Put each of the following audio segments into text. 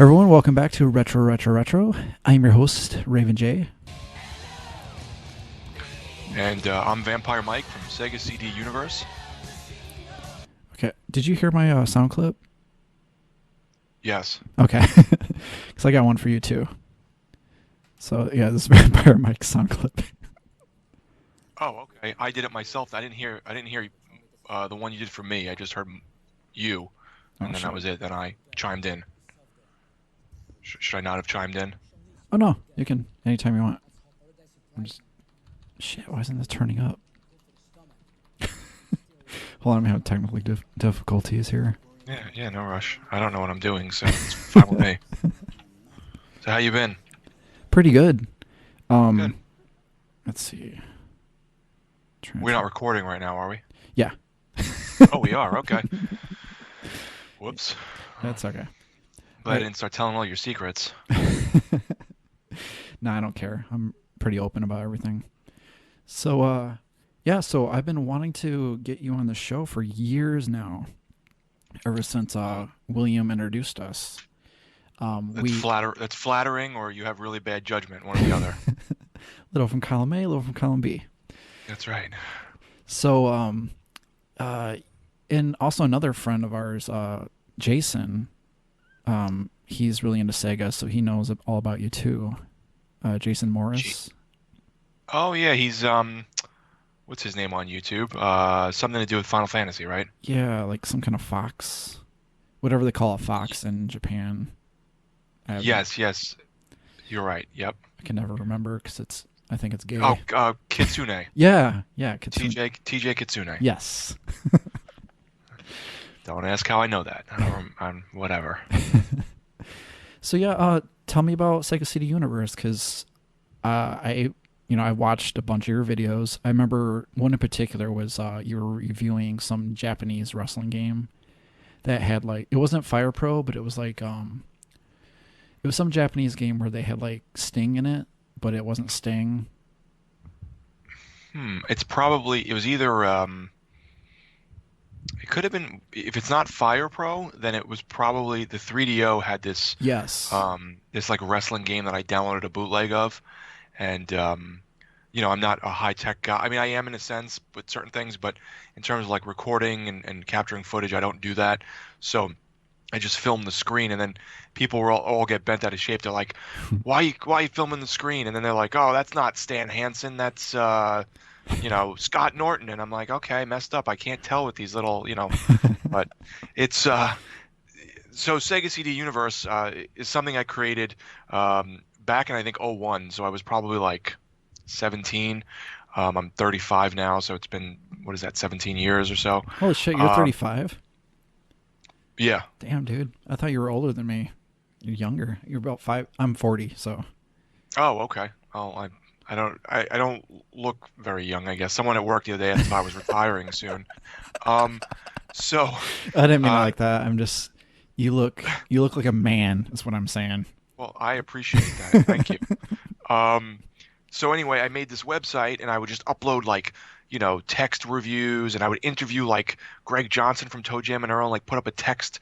Everyone, welcome back to Retro Retro Retro. I'm your host, Raven J. And I'm Vampyre Mike from Sega CD Universe. Okay, did you hear my sound clip? Yes. Okay, because I got one for you too. So yeah, this is Vampyre Mike's sound clip. Oh, okay. I did it myself. I didn't hear the one you did for me. I just heard you, and then that was it. Then I chimed in. Should I not have chimed in? Oh no, you can anytime you want. I'm just shit. Why isn't this turning up? Hold on, I'm having technical difficulties here. Yeah, no rush. I don't know what I'm doing, so it's fine with me. So how you been? Pretty good. Good. Let's see. We're not recording right now, are we? Yeah. Oh, we are. Okay. Whoops. That's okay. Glad I didn't start telling all your secrets. No, I don't care. I'm pretty open about everything. So, so I've been wanting to get you on the show for years now. Ever since William introduced us. That's flattering, or you have really bad judgment, one or the other. Little from column A, little from column B. That's right. So, and also another friend of ours, Jason, he's really into Sega, so he knows all about you too. Jason Morris. Oh yeah, he's what's his name on YouTube? Something to do with Final Fantasy, right? Yeah, like some kind of fox, whatever they call a fox in Japan. Yes, you're right. Yep. I can never remember because I think it's gay. Oh, Kitsune. Yeah, Kitsune. TJ Kitsune. Yes. Don't ask how I know that. I'm whatever. So yeah, tell me about Sega CD Universe, because I watched a bunch of your videos. I remember one in particular was you were reviewing some Japanese wrestling game that had it wasn't Fire Pro, but it was it was some Japanese game where they had Sting in it, but it wasn't Sting. It was either it could have been, if it's not Fire Pro, then it was probably the 3DO had this this wrestling game that I downloaded a bootleg of, and I'm not a high tech guy. I mean, I am in a sense with certain things, but in terms of recording and capturing footage, I don't do that. So I just film the screen, and then people will all get bent out of shape. They're like, why are you filming the screen? And then they're like, oh, that's not Stan Hansen, that's Scott Norton. And I'm like, okay, I messed up. I can't tell with these little, but it's so Sega CD Universe is something I created back in, I think, '01. So I was probably 17. I'm 35 now, so it's been, what is that, 17 years or so. Holy shit, you're 35? Yeah. Damn, dude. I thought you were older than me. You're younger. You're about 5. I'm 40, so. Oh, okay. Oh, I don't look very young, I guess. Someone at work the other day asked if I was retiring soon. So I didn't mean it like that. I'm just, you look like a man, is what I'm saying. Well, I appreciate that. Thank you. So anyway, I made this website, and I would just upload text reviews, and I would interview Greg Johnson from Toe Jam and Earl, put up a text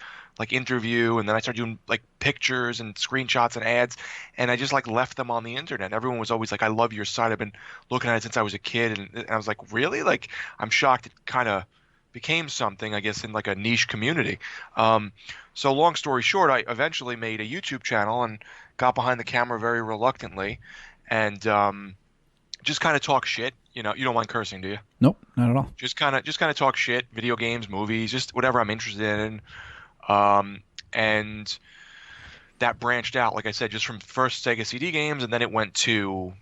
interview, and then I started doing pictures and screenshots and ads, and I just left them on the internet. Everyone was always like, I love your site, I've been looking at it since I was a kid, and I was like, really? I'm shocked it kind of became something, I guess, in a niche community. So long story short, I eventually made a YouTube channel and got behind the camera very reluctantly, and just kind of talk shit. You don't mind cursing, do you? Nope, not at all. Just kind of talk shit, video games, movies, just whatever I'm interested in. And that branched out, like I said, just from first Sega CD games, and then it went to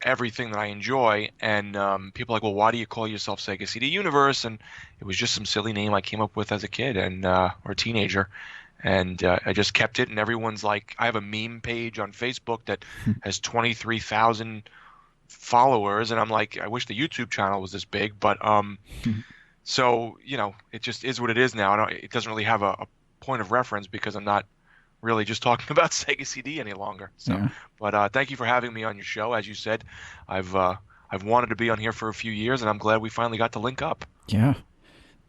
everything that I enjoy. And people are like, well, why do you call yourself Sega CD Universe? And it was just some silly name I came up with as a kid or a teenager. And I just kept it, and everyone's like, I have a meme page on Facebook that has 23,000 followers, and I'm like, I wish the YouTube channel was this big, but so it just is what it is now. It doesn't really have a point of reference because I'm not really just talking about Sega CD any longer. So, yeah. But thank you for having me on your show. As you said, I've wanted to be on here for a few years, and I'm glad we finally got to link up. Yeah,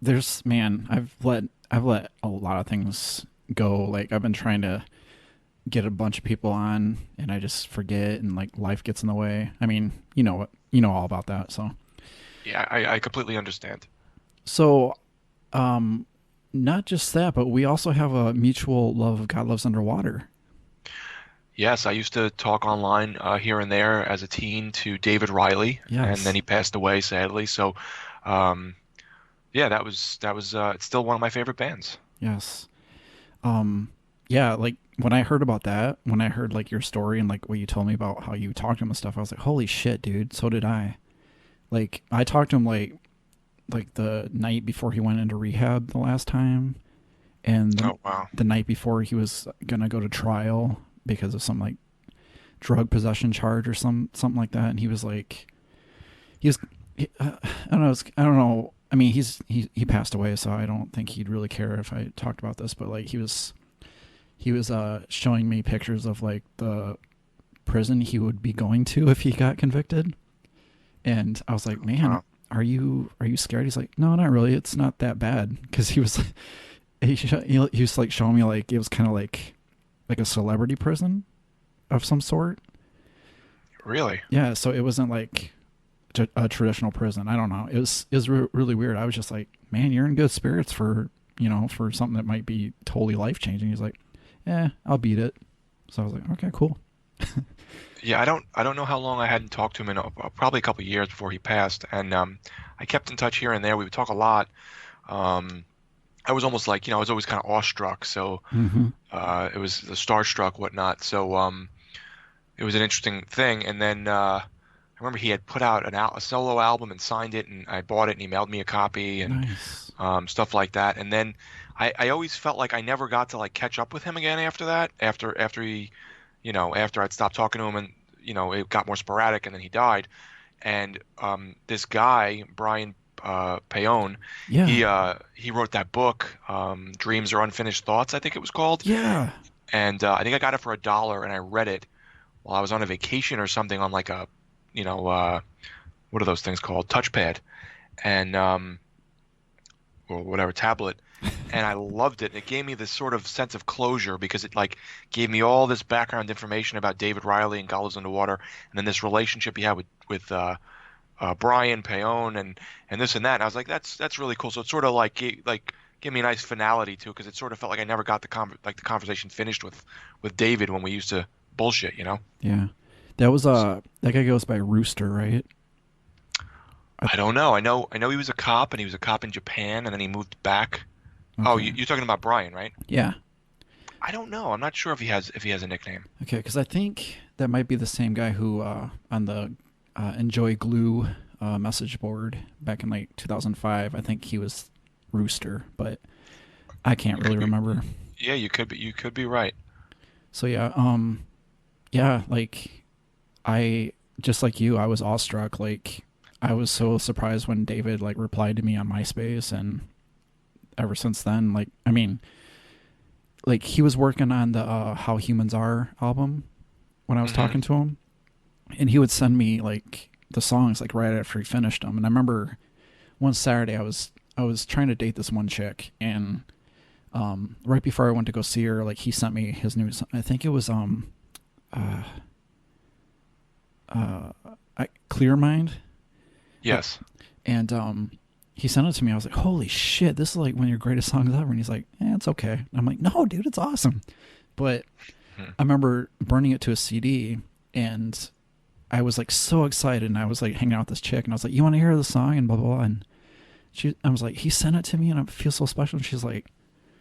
I've let a lot of things go. I've been trying to get a bunch of people on, and I just forget, and like life gets in the way. I mean, you know all about that. So Yeah, I completely understand. so not just that, but we also have a mutual love of God Loves Underwater. Yes, I used to talk online here and there as a teen to David Riley, and then Yes. he passed away sadly. So, um, yeah, that was it's still one of my favorite bands. Yes. Um, yeah, like when I heard about that, when I heard like your story and like what you told me about how you talked to him and stuff, I was like, holy shit, dude. So did I. Like I talked to him like the night before he went into rehab the last time, and Oh wow, the night before he was gonna go to trial because of some like drug possession charge or something like that. And he was like, he was, I don't know, I don't know. I mean, he passed away, so I don't think he'd really care if I talked about this. But like he was showing me pictures of like the prison he would be going to if he got convicted, and I was like, man, wow, are you scared? He's like, no, not really. It's not that bad, because he was he was like showing me like it was kind of like a celebrity prison of some sort. really? Yeah, so it wasn't like a traditional prison. I don't know. It was really weird. I was just like, man, you're in good spirits for for something that might be totally life changing. He's like, I'll beat it. So I was like, okay, cool. Yeah, I don't know how long I hadn't talked to him in probably a couple of years before he passed, and I kept in touch here and there. We would talk a lot. Um, I was almost like, I was always kind of awestruck, so Mm-hmm. it was the starstruck whatnot. So it was an interesting thing. And then I remember he had put out a solo album and signed it, and I bought it, and he mailed me a copy and Nice. stuff like that. And then I always felt like I never got to like catch up with him again after that. After he, after I'd stopped talking to him, and it got more sporadic, and then he died. And this guy, Brian Payone, Yeah. he wrote that book, Dreams or Unfinished Thoughts, I think it was called. Yeah. And I think I got it for $1, and I read it while I was on a vacation or something on like a, what are those things called? Touchpad, and or whatever tablet. And I loved it. It gave me this sort of sense of closure because it like gave me all this background information about David Riley and God Lives Underwater, and then this relationship he had with Brian Payone and this and that. And I was like, that's really cool. So it sort of like gave me a nice finality to it, because it sort of felt like I never got the conversation finished with David when we used to bullshit, you know? Yeah. That was that guy goes by Rooster, right? I, I don't know. I know he was a cop, and he was a cop in Japan, and then he moved back. Oh, okay. you're talking about Brian, right? Yeah. I don't know. I'm not sure if he has a nickname. Okay, because I think that might be the same guy who on the Enjoy Glue message board back in like 2005. I think he was Rooster, but I can't You really could be, remember. yeah, you could be right. So yeah, like I just like you, I was awestruck. Like I was so surprised when David like replied to me on MySpace, and ever since then, like I mean, like he was working on the How Humans Are album when I was Hmm. talking to him, and he would send me like the songs like right after he finished them. And I remember one Saturday I was trying to date this one chick, and right before I went to go see her, like he sent me his new. I think it was uh, uh, Clear Mind, Yes. and he sent it to me. I was like, holy shit, this is like one of your greatest songs ever. And he's like, it's okay. And I'm like, no, dude, it's awesome. But Hmm. I remember burning it to a CD, and I was like so excited, and I was like hanging out with this chick, and I was like, you want to hear the song, and blah blah blah. And I was like, he sent it to me, and I feel so special. And she's like,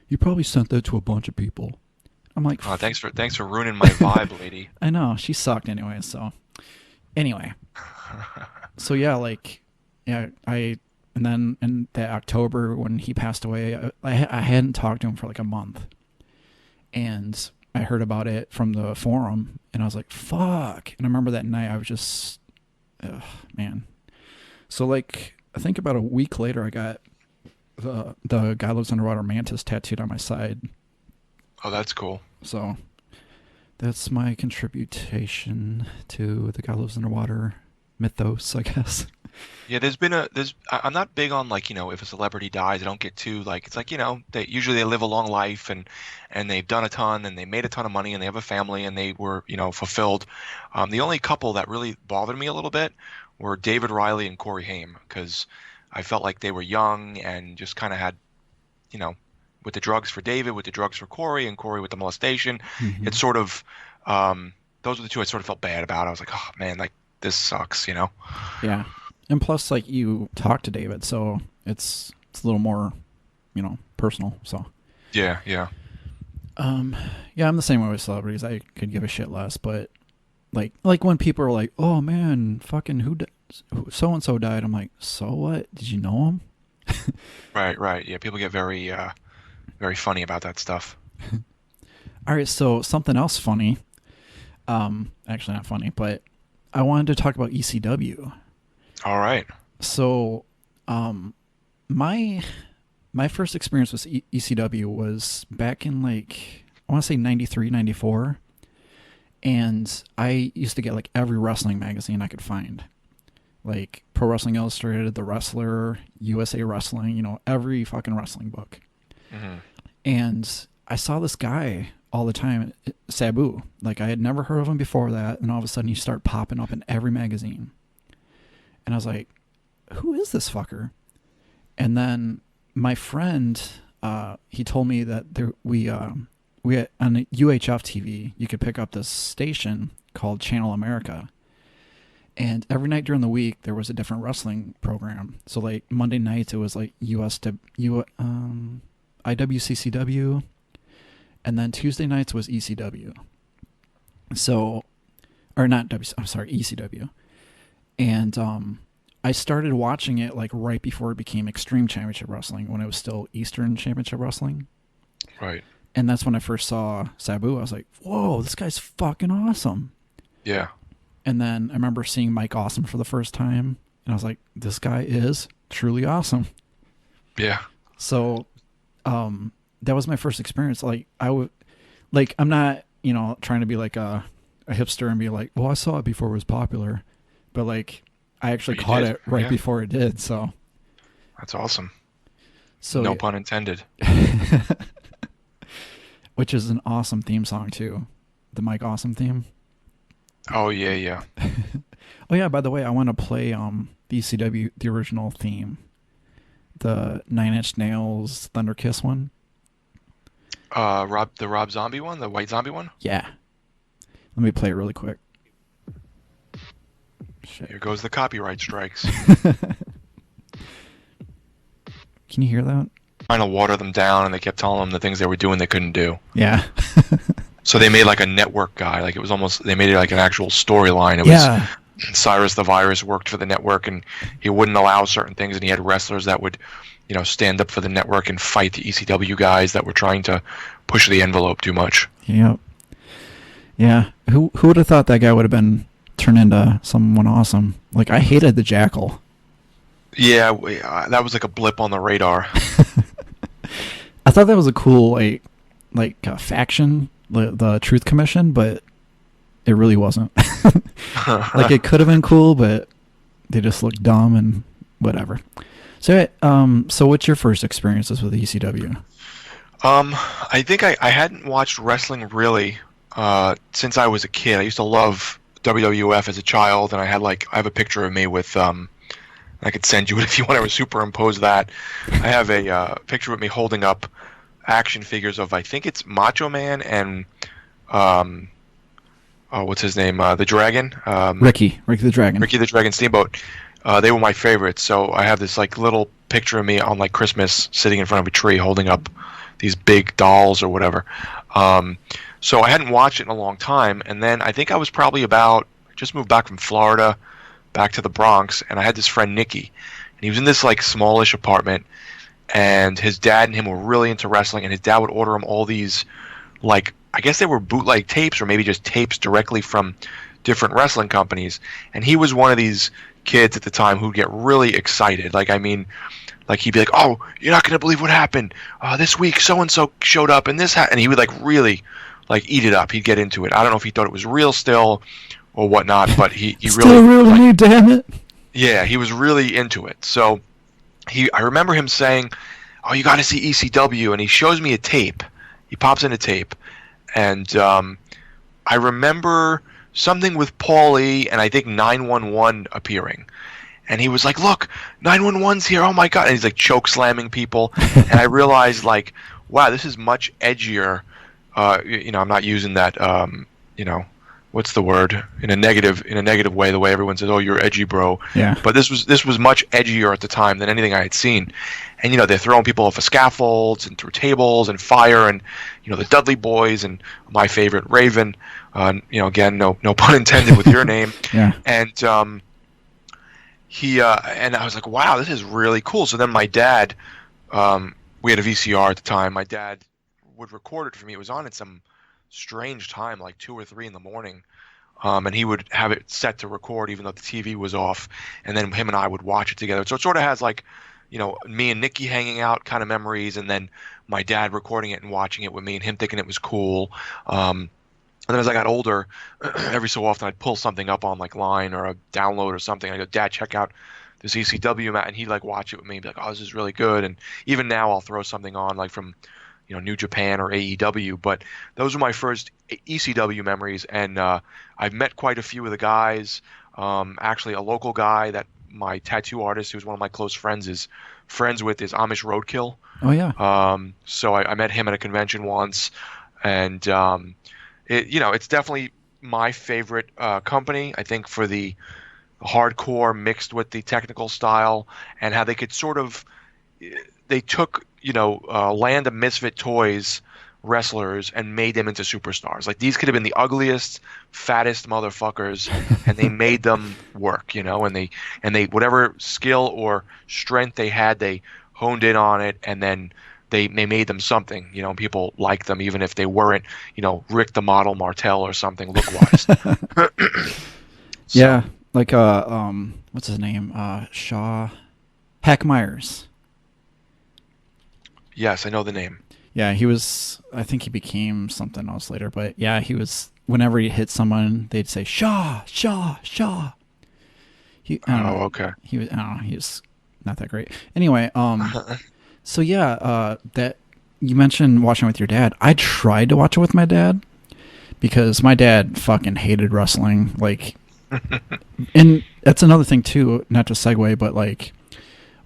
you probably sent that to a bunch of people. I'm like, Oh, thanks for ruining my vibe, lady. I know, she sucked anyway. So anyway, so yeah, like yeah, and then in that October when he passed away, I hadn't talked to him for like a month, and I heard about it from the forum, and I was like, fuck. And I remember that night I was just, ugh, man. So like I think about a week later, I got the God Lives Underwater mantis tattooed on my side. Oh, that's cool. So that's my contribution to the God Lives Underwater mythos, I guess. Yeah, I'm not big on like, if a celebrity dies, I don't get too like, it's like, they live a long life and they've done a ton and they made a ton of money and they have a family and they were, fulfilled. The only couple that really bothered me a little bit were David Riley and Corey Haim, because I felt like they were young and just kind of had, you know, with the drugs for David, with the drugs for Corey, and Corey with the molestation. Mm-hmm. It's sort of, those were the two I sort of felt bad about. I was like, oh man, like this sucks, Yeah. And plus, like, you talk to David, so it's a little more, personal. So yeah. Yeah, I'm the same way with celebrities. I could give a shit less, but like when people are like, "Oh man, fucking so and so died," I'm like, "So what? Did you know him?" Right. Yeah, people get very, very funny about that stuff. All right, so something else funny. Actually not funny, but I wanted to talk about ECW. All right. So, my first experience with ECW was back in like, I want to say 93, 94. And I used to get like every wrestling magazine I could find. Like Pro Wrestling Illustrated, The Wrestler, USA Wrestling, every fucking wrestling book. Mm-hmm. And I saw this guy all the time, Sabu. Like I had never heard of him before that. And all of a sudden he started popping up in every magazine. And I was like, who is this fucker? And then my friend, he told me that we had, on UHF TV, you could pick up this station called Channel America. And every night during the week, there was a different wrestling program. So like Monday nights, it was like IWCCW. And then Tuesday nights was ECW. So, or not I'm sorry, ECW. And I started watching it like right before it became Extreme Championship Wrestling, when it was still Eastern Championship Wrestling. Right. And that's when I first saw Sabu. I was like, whoa, this guy's fucking awesome. Yeah. And then I remember seeing Mike Awesome for the first time. And I was like, this guy is truly awesome. Yeah. So that was my first experience. Like I'm not, trying to be like a hipster and be like, well, I saw it before it was popular. But like, I actually caught it right before it did. So that's awesome. So no pun intended. Which is an awesome theme song too, the Mike Awesome theme. Oh yeah. Oh yeah. By the way, I want to play the ECW, the original theme, the Nine Inch Nails Thunder Kiss one. The Rob Zombie one, the White Zombie one. Yeah. Let me play it really quick. Shit. Here goes the copyright strikes. Can you hear that? Trying to water them down, and they kept telling them the things they were doing they couldn't do. Yeah. So they made like a network guy. Like it was almost, they made it like an actual storyline. It was Cyrus the Virus worked for the network, and he wouldn't allow certain things, and he had wrestlers that would, stand up for the network and fight the ECW guys that were trying to push the envelope too much. Yep. Yeah. Who would have thought that guy would have been turned into someone awesome? Like, I hated the Jackal. Yeah, that was like a blip on the radar. I thought that was a cool like faction, the Truth Commission, but it really wasn't. Like, it could have been cool, but they just looked dumb and whatever. So, so what's your first experiences with ECW? I think I hadn't watched wrestling really since I was a kid. I used to love WWF as a child, and I have a picture of me with I could send you it if you want to superimpose that. I have a picture of me holding up action figures of, I think it's Macho Man and what's his name? The Dragon. Ricky the Dragon. Ricky the Dragon Steamboat. They were my favorites. So I have this like little picture of me on like Christmas sitting in front of a tree holding up these big dolls or whatever. So I hadn't watched it in a long time, and then I think I was probably just moved back from Florida, back to the Bronx, and I had this friend Nicky, and he was in this like smallish apartment, and his dad and him were really into wrestling, and his dad would order him all these, like, I guess they were bootleg tapes or maybe just tapes directly from different wrestling companies, and he was one of these kids at the time who'd get really excited. Like, I mean, like he'd be like, "Oh, you're not gonna believe what happened. This week so and so showed up, and and he would like really like eat it up. He'd get into it. I don't know if he thought it was real still or whatnot, but he still really real to me, damn it. Yeah, he was really into it. So I remember him saying, "Oh, you got to see ECW," and he shows me a tape. He pops in a tape, and I remember something with Paulie and I think 911 appearing. And he was like, "Look, 911's here! Oh my god!" And he's like choke slamming people, and I realized like, wow, this is much edgier. I'm not using that. What's the word in a negative way? The way everyone says, "Oh, you're edgy, bro." Yeah. But this was much edgier at the time than anything I had seen. And they're throwing people off of scaffolds and through tables and fire, and the Dudley Boys and my favorite Raven. Again, no pun intended with your name. Yeah. And and I was like, wow, this is really cool. So then my dad, we had a VCR at the time. My dad would record it for me. It was on at some strange time, like 2 or 3 in the morning. And he would have it set to record even though the TV was off. And then him and I would watch it together. So it sort of has like, me and Nikki hanging out kind of memories, and then my dad recording it and watching it with me and him thinking it was cool. And then as I got older, every so often I'd pull something up on like Line or a download or something. I go, "Dad, check out this ECW match," and he'd like watch it with me and be like, "Oh, this is really good." And even now I'll throw something on like from New Japan or AEW. But those were my first ECW memories, and I've met quite a few of the guys. Actually, a local guy that my tattoo artist, who's one of my close friends, is friends with, is Amish Roadkill. Oh yeah. So I met him at a convention once, and it's definitely my favorite company. I think for the hardcore mixed with the technical style, and how they could they took Land of Misfit Toys wrestlers and made them into superstars. Like, these could have been the ugliest, fattest motherfuckers, and they made them work. And they whatever skill or strength they had, they honed in on it, and then they made them something, people liked them even if they weren't, Rick the Model Martel or something look-wise. Yeah, like what's his name? Shaw Hack Myers. Yes, I know the name. Yeah, I think he became something else later, but yeah, he was, whenever he hit someone, they'd say Shaw. Okay. He was not that great. Anyway, so yeah, that you mentioned watching with your dad. I tried to watch it with my dad because my dad fucking hated wrestling. Like, and that's another thing too, not to segue, but like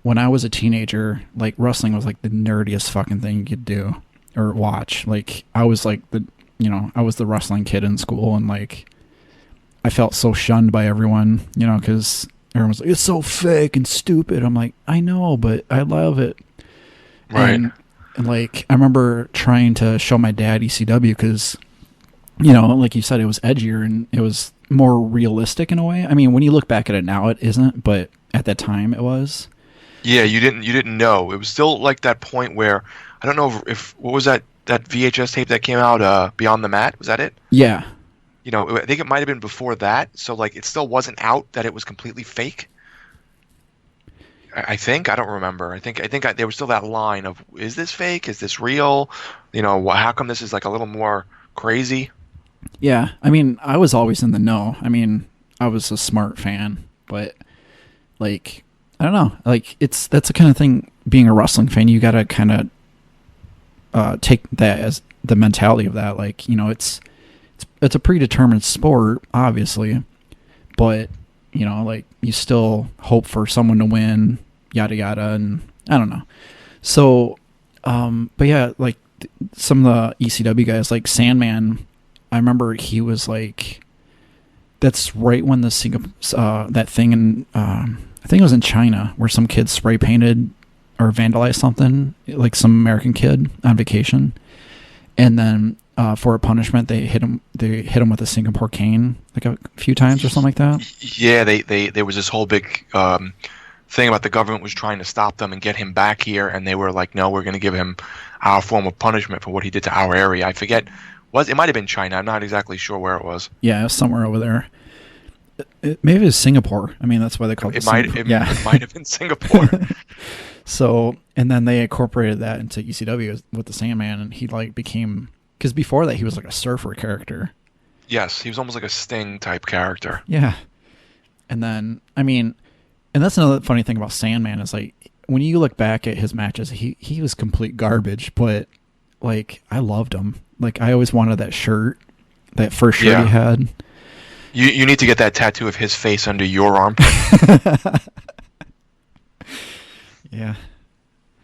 when I was a teenager, like wrestling was like the nerdiest fucking thing you could do or watch. Like I was like I was the wrestling kid in school, and like I felt so shunned by everyone, because everyone was like, "It's so fake and stupid." I'm like, I know, but I love it. Right. And like, I remember trying to show my dad ECW because, like you said, it was edgier and it was more realistic in a way. I mean, when you look back at it now, it isn't, but at that time it was. Yeah, you didn't know. It was still like that point where, I don't know if what was that VHS tape that came out, Beyond the Mat? Was that it? Yeah. I think it might have been before that. So like, it still wasn't out that it was completely fake. I think, I don't remember. I think there was still that line of, is this fake? Is this real? How come this is like a little more crazy? Yeah, I mean, I was always in the know. I mean, I was a smart fan, but like, I don't know. Like, that's the kind of thing. Being a wrestling fan, you gotta kind of take that as the mentality of that. Like, it's a predetermined sport, obviously, but like, you still hope for someone to win, yada yada, and I don't know. So, but yeah, like some of the ECW guys, like Sandman, I remember he was like, that's right when the that thing in I think it was in China where some kid spray painted or vandalized something, like some American kid on vacation, and then for a punishment they hit him with a Singapore cane like a few times or something like that. Yeah, there was this whole big thing about the government was trying to stop them and get him back here, and they were like, no, we're going to give him our form of punishment for what he did to our area. I forget, it might have been China. I'm not exactly sure where it was. Yeah, it was somewhere over there. Maybe it was Singapore. I mean, that's why they called it Singapore. It might have been Singapore. So, and then they incorporated that into ECW with the Sandman, and he like became, because before that he was like a surfer character. Yes, he was almost like a Sting type character. Yeah. And then, I mean, And that's another funny thing about Sandman is like when you look back at his matches, he was complete garbage, but like I loved him. Like I always wanted that shirt, that first shirt he had. You need to get that tattoo of his face under your arm. Yeah,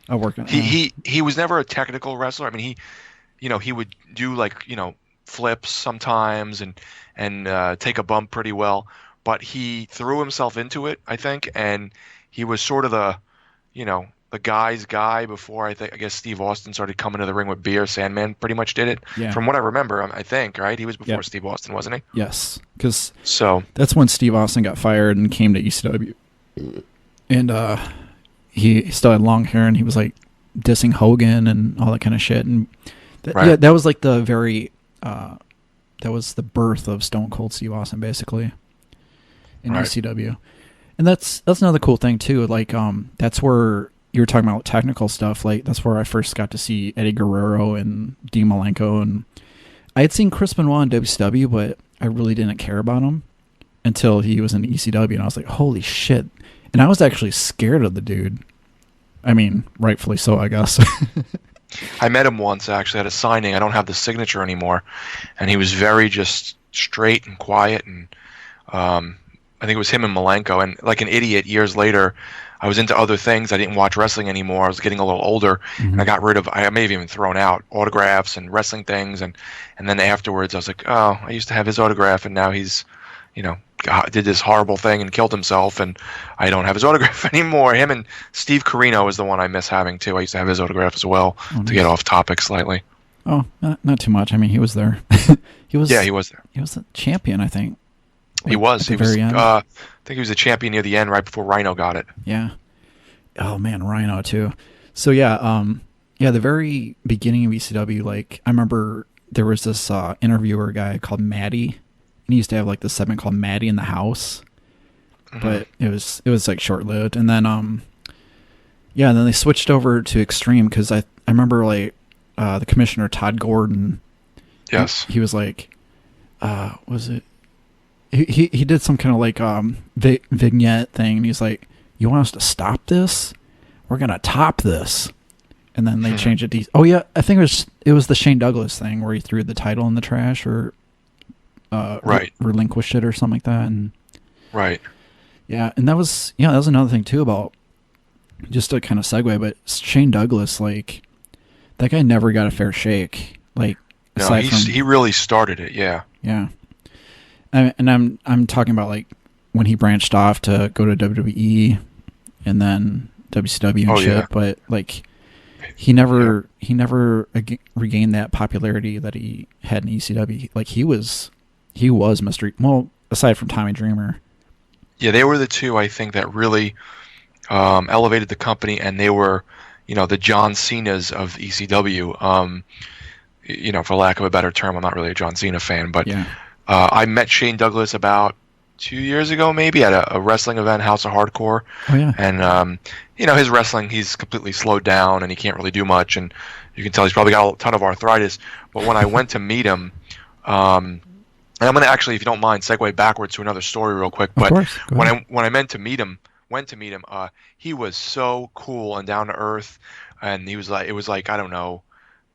I'll work on. He was never a technical wrestler. I mean, he would do like flips sometimes and take a bump pretty well, but he threw himself into it, I think, and he was sort of the guy's guy before I guess Steve Austin started coming to the ring with beer. Sandman pretty much did it, from what I remember. I think, right? He was before Steve Austin, wasn't he? Yes, because that's when Steve Austin got fired and came to ECW, and he still had long hair and he was like dissing Hogan and all that kind of shit, and that was like the very that was the birth of Stone Cold Steve Austin basically in ECW. And that's another cool thing too. Like that's where you were talking about technical stuff. Like that's where I first got to see Eddie Guerrero and Dean Malenko, and I had seen Chris Benoit in WCW, but I really didn't care about him until he was in ECW, and I was like, holy shit! And I was actually scared of the dude. I mean, rightfully so, I guess. I met him once actually at a signing. I don't have the signature anymore, and he was very just straight and quiet, and I think it was him and Malenko. And like an idiot, years later, I was into other things. I didn't watch wrestling anymore. I was getting a little older, and I got rid of. I may have even thrown out autographs and wrestling things, and then afterwards, I was like, oh, I used to have his autograph, and now he's, did this horrible thing and killed himself, and I don't have his autograph anymore. Him and Steve Corino is the one I miss having too. I used to have his autograph as well. To get off topic slightly. Oh, not too much. I mean, he was there. He was there. He was the champion, I think. He was. He was. I think he was the champion near the end, right before Rhino got it. Yeah. Oh man, Rhino too. So yeah, the very beginning of ECW, like I remember there was this interviewer guy called Matty, and he used to have like this segment called Matty in the House, but it was like short lived. And then and then they switched over to Extreme because I remember like the commissioner Todd Gordon. Yes. He was like, was it? He did some kind of like vignette thing, and he's like, "You want us to stop this? We're gonna top this." And then they changed it to, oh yeah, I think it was the Shane Douglas thing where he threw the title in the trash or relinquished it or something like that. And and that was another thing too about, just to kind of segue, but Shane Douglas, like that guy never got a fair shake. Like he really started it. Yeah. And I'm talking about like when he branched off to go to WWE and then WCW and shit, but like he never regained that popularity that he had in ECW. Like he was Mr. Well, aside from Tommy Dreamer. Yeah, they were the two I think that really elevated the company, and they were, the John Cenas of ECW. For lack of a better term, I'm not really a John Cena fan, but I met Shane Douglas about 2 years ago, maybe at a wrestling event, House of Hardcore. Oh yeah. And his wrestling, he's completely slowed down and he can't really do much, and you can tell he's probably got a ton of arthritis. But when I went to meet him, and I'm going to actually, if you don't mind, segue backwards to another story real quick. But when I went to meet him, he was so cool and down to earth, and it was like I don't know,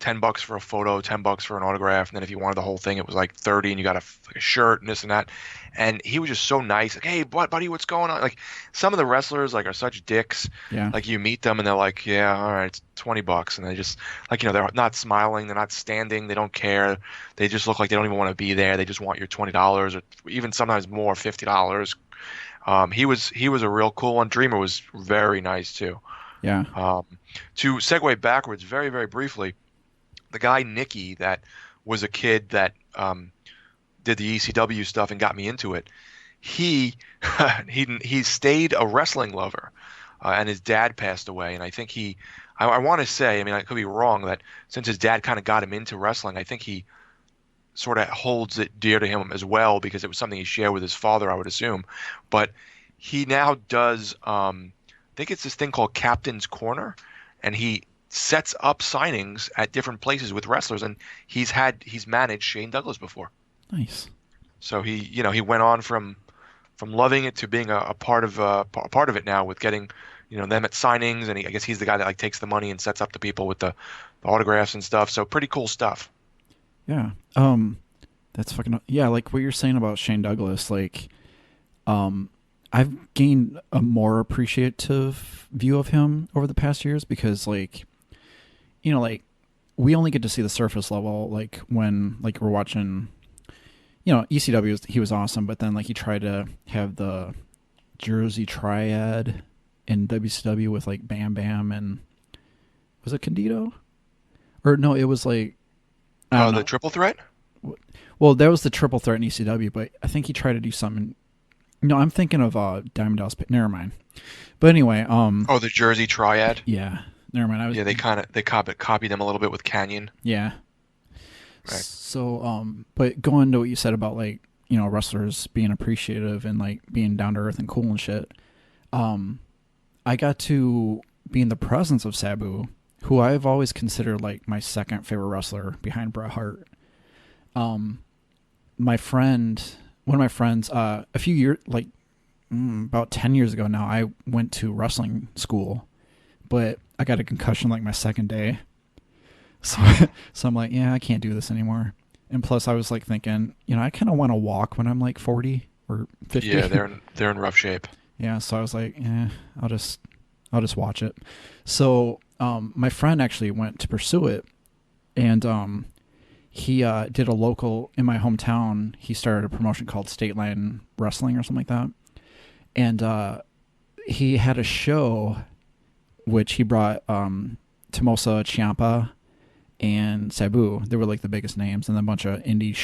$10 for a photo, $10 for an autograph, and then if you wanted the whole thing, it was like 30, and you got a shirt and this and that. And he was just so nice. Like, hey, buddy, what's going on? Like, some of the wrestlers like are such dicks. Yeah. Like you meet them and they're like, yeah, all right, it's $20, and they just like they're not smiling, they're not standing, they don't care. They just look like they don't even want to be there. They just want your $20 or even sometimes more, $50. He was a real cool one. Dreamer was very nice too. Yeah. To segue backwards, very very briefly. The guy Nicky that was a kid that did the ECW stuff and got me into it. He stayed a wrestling lover, and his dad passed away. And I think I want to say, I mean, I could be wrong, that since his dad kind of got him into wrestling, I think he sort of holds it dear to him as well because it was something he shared with his father, I would assume. But he now does, I think it's this thing called Captain's Corner, and he sets up signings at different places with wrestlers, and he's managed Shane Douglas before. Nice. So he went on from from loving it to being a part of a part of it now with getting, them at signings, and I guess he's the guy that like takes the money and sets up the people with the autographs and stuff. So pretty cool stuff. Yeah. That's fucking yeah. Like what you're saying about Shane Douglas, like, I've gained a more appreciative view of him over the past years because, like, like we only get to see the surface level, like when like we're watching, ECW. He was awesome, but then like he tried to have the Jersey Triad in WCW with like Bam Bam and was it Candido? Or no, it was like The triple threat? Well, that was the triple threat in ECW, but I think he tried to do something. No, I'm thinking of Diamond Dallas. Never mind. But anyway, the Jersey Triad. Yeah, never mind. Yeah, they copied them a little bit with Canyon. Yeah. Right. So, but going to what you said about like wrestlers being appreciative and like being down to earth and cool and shit, I got to be in the presence of Sabu, who I've always considered like my second favorite wrestler behind Bret Hart. One of my friends, a few years, like about 10 years ago now, I went to wrestling school, but I got a concussion like my second day. So I'm like, yeah, I can't do this anymore. And plus I was like thinking, I kind of want to walk when I'm like 40 or 50. Yeah, they're in rough shape. Yeah, so I was like, I'll just watch it. So my friend actually went to pursue it, and he did a local in my hometown. He started a promotion called State Line Wrestling or something like that, and he had a show which he brought Tomosa Ciampa and Sabu. They were like the biggest names, and then a bunch of indie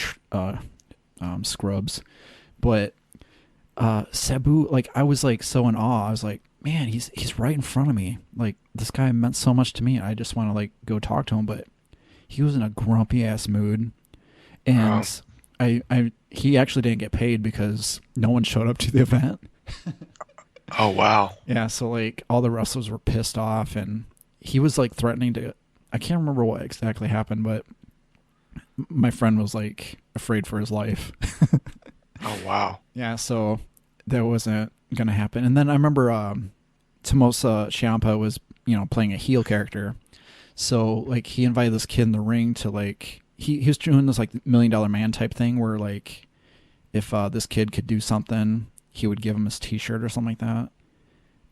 scrubs, but. Sabu, like I was like so in awe. I was like, man, he's right in front of me. Like this guy meant so much to me. I just want to like go talk to him, but he was in a grumpy ass mood, and he actually didn't get paid because no one showed up to the event. Oh wow. Yeah, so like all the wrestlers were pissed off, and he was like threatening to. I can't remember what exactly happened, but my friend was like afraid for his life. Oh wow. Yeah, so that wasn't gonna happen. And then I remember Tomosa Ciampa was, playing a heel character. So like he invited this kid in the ring to like he was doing this like $1 Million Man type thing where like if this kid could do something, he would give him his T-shirt or something like that.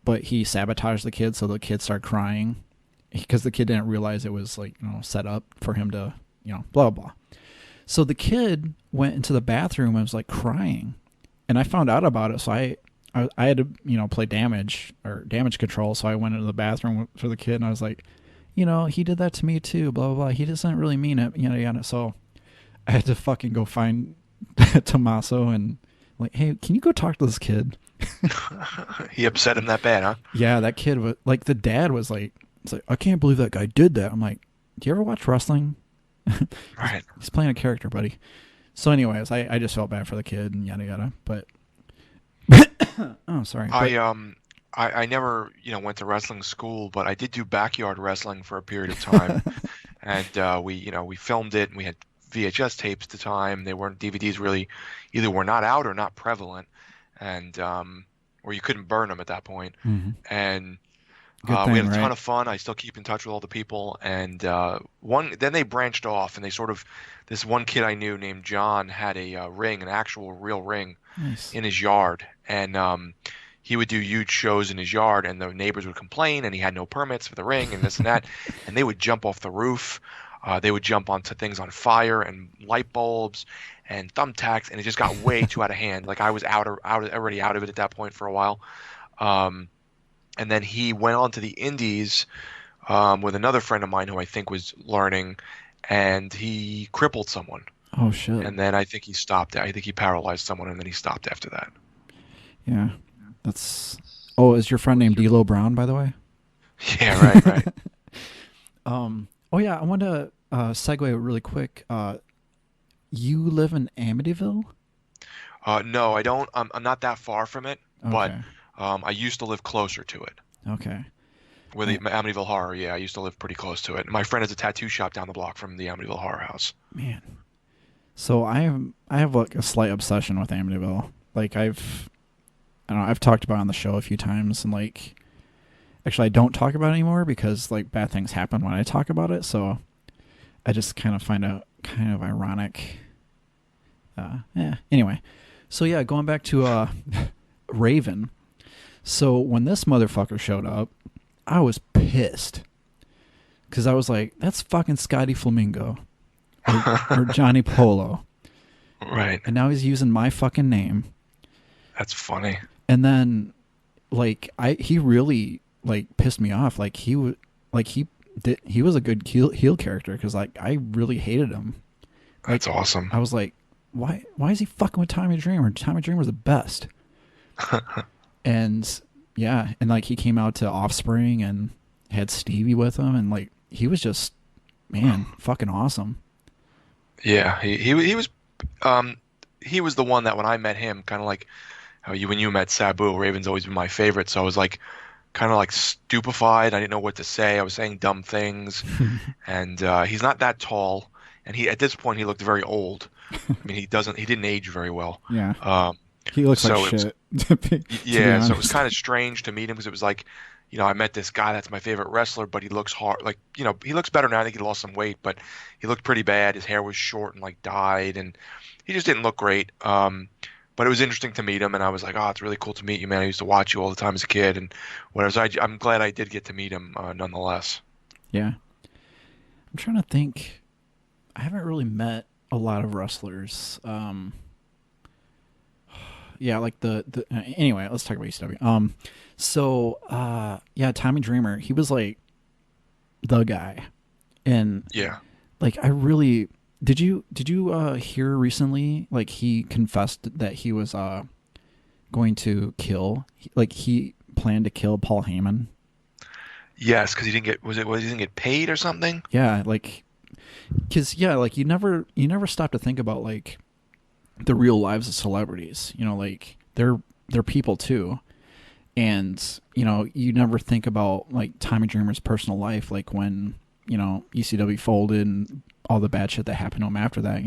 But he sabotaged the kid, so the kid started crying because the kid didn't realize it was like set up for him to blah blah. So the kid went into the bathroom and was like crying, and I found out about it. So I had to play damage control. So I went into the bathroom for the kid, and I was like, he did that to me too. Blah blah blah. He doesn't really mean it. Yada. So I had to fucking go find Tommaso and like, hey, can you go talk to this kid? He upset him that bad, huh? Yeah, that kid was like, the dad was like, it's like, I can't believe that guy did that. I'm like, do you ever watch wrestling? Right. He's playing a character, buddy. So anyways, I just felt bad for the kid and yada yada. But oh, sorry. I never went to wrestling school, but I did do backyard wrestling for a period of time, and we filmed it, and we had VHS tapes at the time. They weren't DVDs really, either were not out or not prevalent, and or you couldn't burn them at that point. Mm-hmm. And we had a ton of fun. I still keep in touch with all the people. And then they branched off, and they sort of, this one kid I knew named John had a ring, an actual real ring, nice, in his yard. And he would do huge shows in his yard, and the neighbors would complain, and he had no permits for the ring and this and that. And they would jump off the roof. They would jump onto things on fire and light bulbs and thumbtacks, and it just got way too out of hand. Like I was already out of it at that point for a while. And then he went on to the indies with another friend of mine who I think was learning, and he crippled someone. Oh, shit. And then I think he stopped. I think he paralyzed someone, and then he stopped after that. Yeah. That's... Oh, is your friend named D'Lo Brown, by the way? Yeah, right. Oh, yeah, I want to segue really quick. You live in Amityville? No, I don't. I'm not that far from it, okay. But I used to live closer to it. Okay. With the Amityville Horror, yeah, I used to live pretty close to it. My friend has a tattoo shop down the block from the Amityville Horror House. Man. So I have like a slight obsession with Amityville. Like I've I don't know, I've talked about it on the show a few times, and like, actually, I don't talk about it anymore because like bad things happen when I talk about it. So I just kind of find it kind of ironic. Yeah. Anyway, so yeah, going back to Raven. So when this motherfucker showed up, I was pissed because I was like, "That's fucking Scotty Flamingo or Johnny Polo." Right. And now he's using my fucking name. That's funny. And then, like, he really like pissed me off. Like he was a good heel character because like I really hated him. Like, that's awesome. I was like, why is he fucking with Tommy Dreamer? Tommy Dreamer's the best. And yeah, and like he came out to Offspring and had Stevie with him, and like he was just, man, fucking awesome. Yeah, he was he was the one that when I met him, kind of like how when you met Sabu, Raven's always been my favorite. So I was like kind of like stupefied. I didn't know what to say. I was saying dumb things, and he's not that tall, and at this point he looked very old. I mean, he didn't age very well. Yeah. He looks like shit. Yeah, so it was kind of strange to meet him because it was like, I met this guy that's my favorite wrestler, but he looks hard. Like, he looks better now. I think he lost some weight, but he looked pretty bad. His hair was short and like dyed, and he just didn't look great. But it was interesting to meet him, and I was like, oh, it's really cool to meet you, man. I used to watch you all the time as a kid, and whatever. So I'm glad I did get to meet him nonetheless. Yeah. I'm trying to think. I haven't really met a lot of wrestlers. Yeah, like anyway, let's talk about ECW. Yeah, Tommy Dreamer, he was like the guy. And yeah, like I really did you hear recently like he confessed that he was going to kill, like he planned to kill Paul Heyman? Yes, because he didn't get paid or something? Yeah, like cuz yeah, like you never stop to think about like the real lives of celebrities, like they're people too. And, you never think about like Tommy Dreamer's personal life, like when, ECW folded and all the bad shit that happened to him after that,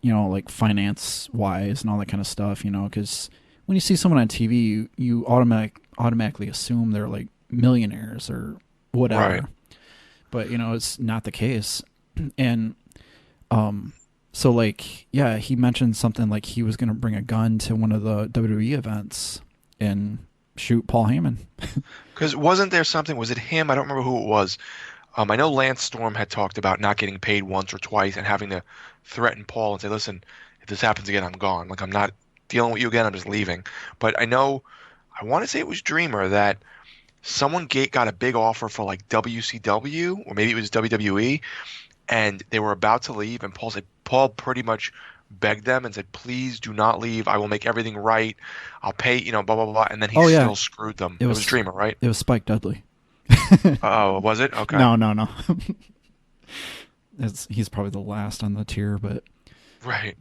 like finance wise and all that kind of stuff, because when you see someone on TV, you automatically assume they're like millionaires or whatever. Right. But, it's not the case. And, so like, yeah, he mentioned something like he was going to bring a gun to one of the WWE events and shoot Paul Heyman. Because wasn't there something, was it him? I don't remember who it was. I know Lance Storm had talked about not getting paid once or twice and having to threaten Paul and say, listen, if this happens again, I'm gone. Like, I'm not dealing with you again. I'm just leaving. But I want to say it was Dreamer that someone got a big offer for like WCW or maybe it was WWE. And they were about to leave, and Paul pretty much begged them and said, please do not leave. I will make everything right. I'll pay, blah, blah, blah. And then he still screwed them. It was Dreamer, right? It was Spike Dudley. Oh, was it? Okay. No. He's probably the last on the tier, but... Right.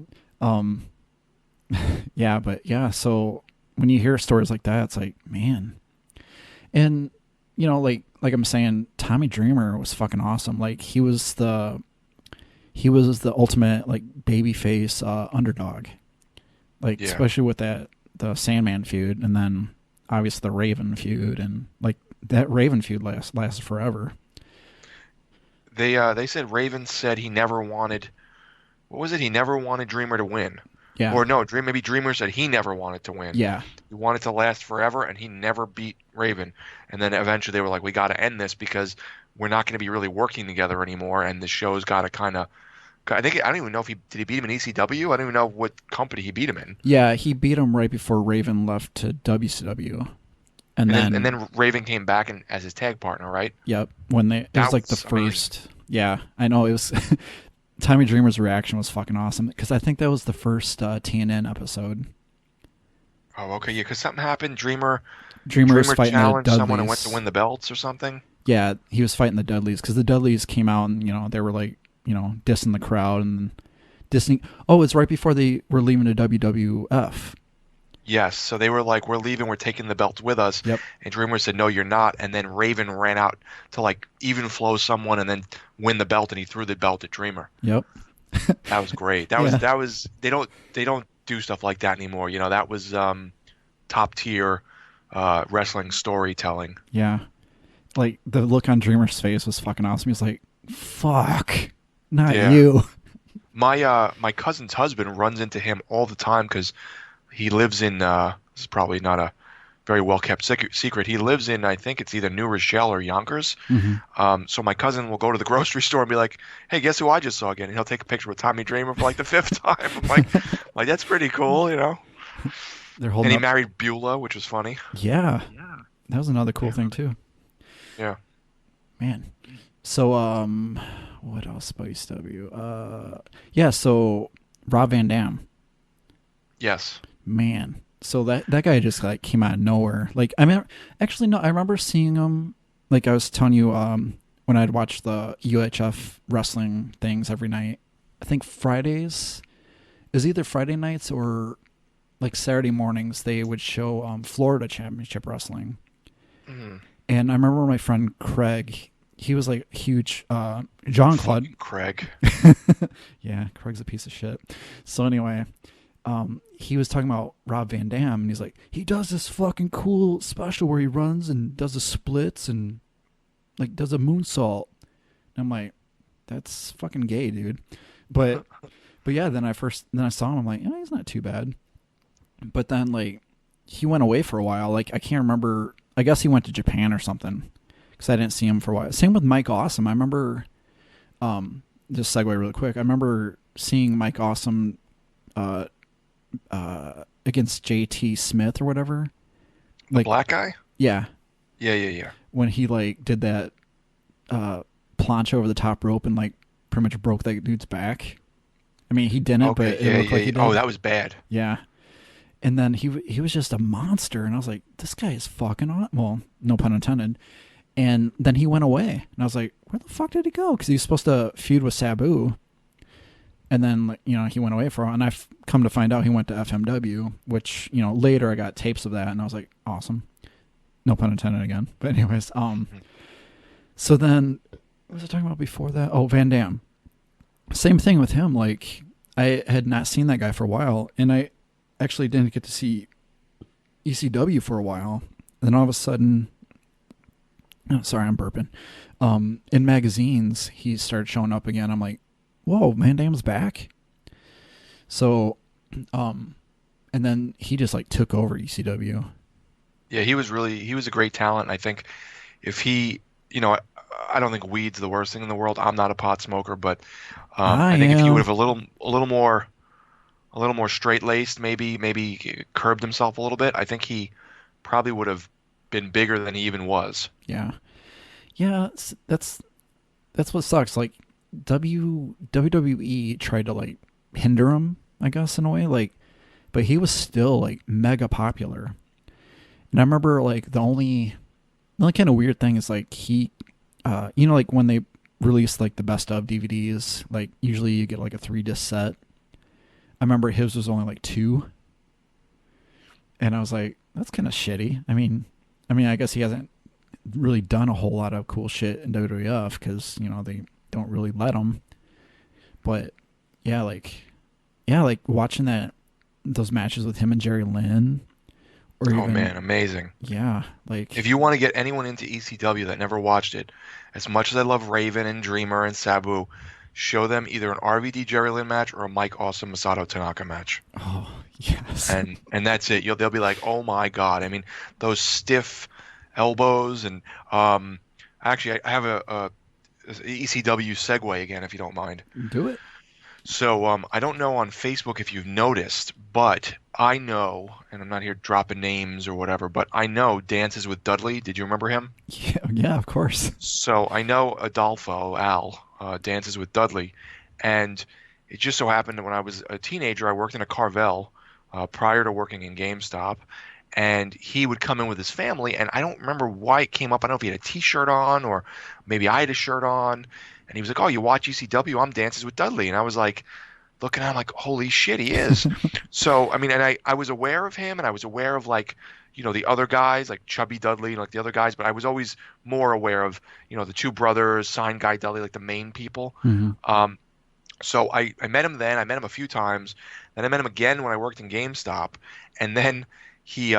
Yeah, but yeah, so when you hear stories like that, it's like, man. And, like I'm saying, Tommy Dreamer was fucking awesome. Like he was the ultimate like babyface underdog. Like especially with the Sandman feud, and then obviously the Raven feud, and like that Raven feud lasted forever. They said Raven said he never wanted, what was it? He never wanted Dreamer to win. Yeah. Or no, maybe Dreamer said he never wanted to win. Yeah. He wanted to last forever, and he never beat Raven. And then eventually they were like, we got to end this because we're not going to be really working together anymore, and the show's got to kind of... I don't even know if did he beat him in ECW? I don't even know what company he beat him in. Yeah, he beat him right before Raven left to WCW. And then Raven came back as his tag partner, right? Yep. It was like the first... Yeah, I know. It was... Tommy Dreamer's reaction was fucking awesome because I think that was the first TNN episode. Oh, okay, yeah, because something happened. Dreamer was fighting challenged the Dudleys. Someone and went to win the belts or something. Yeah, he was fighting the Dudleys because the Dudleys came out and they were like dissing the crowd and dissing. Oh, it's right before they were leaving the WWF. Yes, so they were like, we're leaving, we're taking the belts with us. Yep. And Dreamer said, no, you're not. And then Raven ran out to like even flow someone and then win the belt, and he threw the belt at Dreamer. Yep. That was great. That was they don't do stuff like that anymore. That was top tier wrestling storytelling. Yeah. Like the look on Dreamer's face was fucking awesome. He's like, "Fuck, not Yeah. you." My cousin's husband runs into him all the time because he lives in this is probably not a very well kept secret. He lives in, I think it's either New Rochelle or Yonkers. Mm-hmm. So my cousin will go to the grocery store and be like, "Hey, guess who I just saw again?" And he'll take a picture with Tommy Dreamer for like the fifth time. I'm like that's pretty cool, you know. They're And holding he up. married Beulah, which was funny. Yeah, that was another cool thing too. Yeah. Man. So what else about ECW? Yeah. So Rob Van Dam. Yes. Man. So that guy just like came out of nowhere. Like I mean, actually no, I remember seeing him. Like I was telling you, when I'd watch the UHF wrestling things every night. I think Fridays. It was either Friday nights or like Saturday mornings. They would show Florida Championship Wrestling. Mm. And I remember my friend Craig. He was like huge. John Claude. Craig. Yeah, Craig's a piece of shit. So anyway. He was talking about Rob Van Dam, and he's like, he does this fucking cool special where he runs and does the splits and like does a moonsault. And I'm like, that's fucking gay, dude. But yeah, then I saw him. I'm like, he's not too bad. But then like he went away for a while. Like I can't remember. I guess he went to Japan or something because I didn't see him for a while. Same with Mike Awesome. I remember. Just segue really quick. I remember seeing Mike Awesome. Against JT Smith or whatever. The black guy? Yeah. Yeah. When he like did that plancha over the top rope and like pretty much broke that dude's back. I mean, he didn't, but it looked like he did. Oh, that was bad. Yeah. And then he was just a monster, and I was like, this guy is fucking on. Well, no pun intended. And then he went away, and I was like, where the fuck did he go? Because he was supposed to feud with Sabu. And then, he went away for a while, and I've come to find out he went to FMW, which, later I got tapes of that, and I was like, awesome. No pun intended again. But anyways, so then, what was I talking about before that? Oh, Van Dam. Same thing with him. Like, I had not seen that guy for a while, and I actually didn't get to see ECW for a while. And then all of a sudden, oh, sorry, I'm burping. In magazines, he started showing up again. I'm like, whoa, Van Dam's back. So, and then he just like took over ECW. Yeah, he was a great talent. I think if he, I don't think weed's the worst thing in the world. I'm not a pot smoker, but I think if he would have a little more straight laced, maybe curbed himself a little bit, I think he probably would have been bigger than he even was. Yeah, that's what sucks. Like, WWE tried to like hinder him, I guess, in a way, like, but he was still like mega popular. And I remember like the only kind of weird thing is like he, like when they release like the best of DVDs, like usually you get like a 3-disc set. I remember his was only like 2, and I was like, that's kind of shitty. I mean, I guess he hasn't really done a whole lot of cool shit in WWF because they don't really let him. But yeah, like watching those matches with him and Jerry Lynn. Or oh man, amazing. Yeah, like if you want to get anyone into ECW that never watched it, as much as I love Raven and Dreamer and Sabu, show them either an RVD Jerry Lynn match or a Mike Awesome Masato Tanaka match. Oh yes. And that's it. They'll be like, oh my god. I mean, those stiff elbows and actually I have a ECW segue again, if you don't mind. Do it. So I don't know on Facebook if you've noticed, but I know, and I'm not here dropping names or whatever, but I know Dances with Dudley. Did you remember him? Yeah, of course. So I know Al, Dances with Dudley, and it just so happened that when I was a teenager, I worked in a Carvel prior to working in GameStop, and he would come in with his family, and I don't remember why it came up. I don't know if he had a T-shirt on or maybe I had a shirt on, and he was like, oh, you watch ECW? I'm Dances with Dudley. And I was like, looking at him like, holy shit, he is. So, I mean, and I was aware of him, and I was aware of, like, the other guys, like Chubby Dudley, like the other guys, but I was always more aware of, the two brothers, Sign Guy Dudley, like the main people. Mm-hmm. So I met him then. I met him a few times. Then I met him again when I worked in GameStop. And then he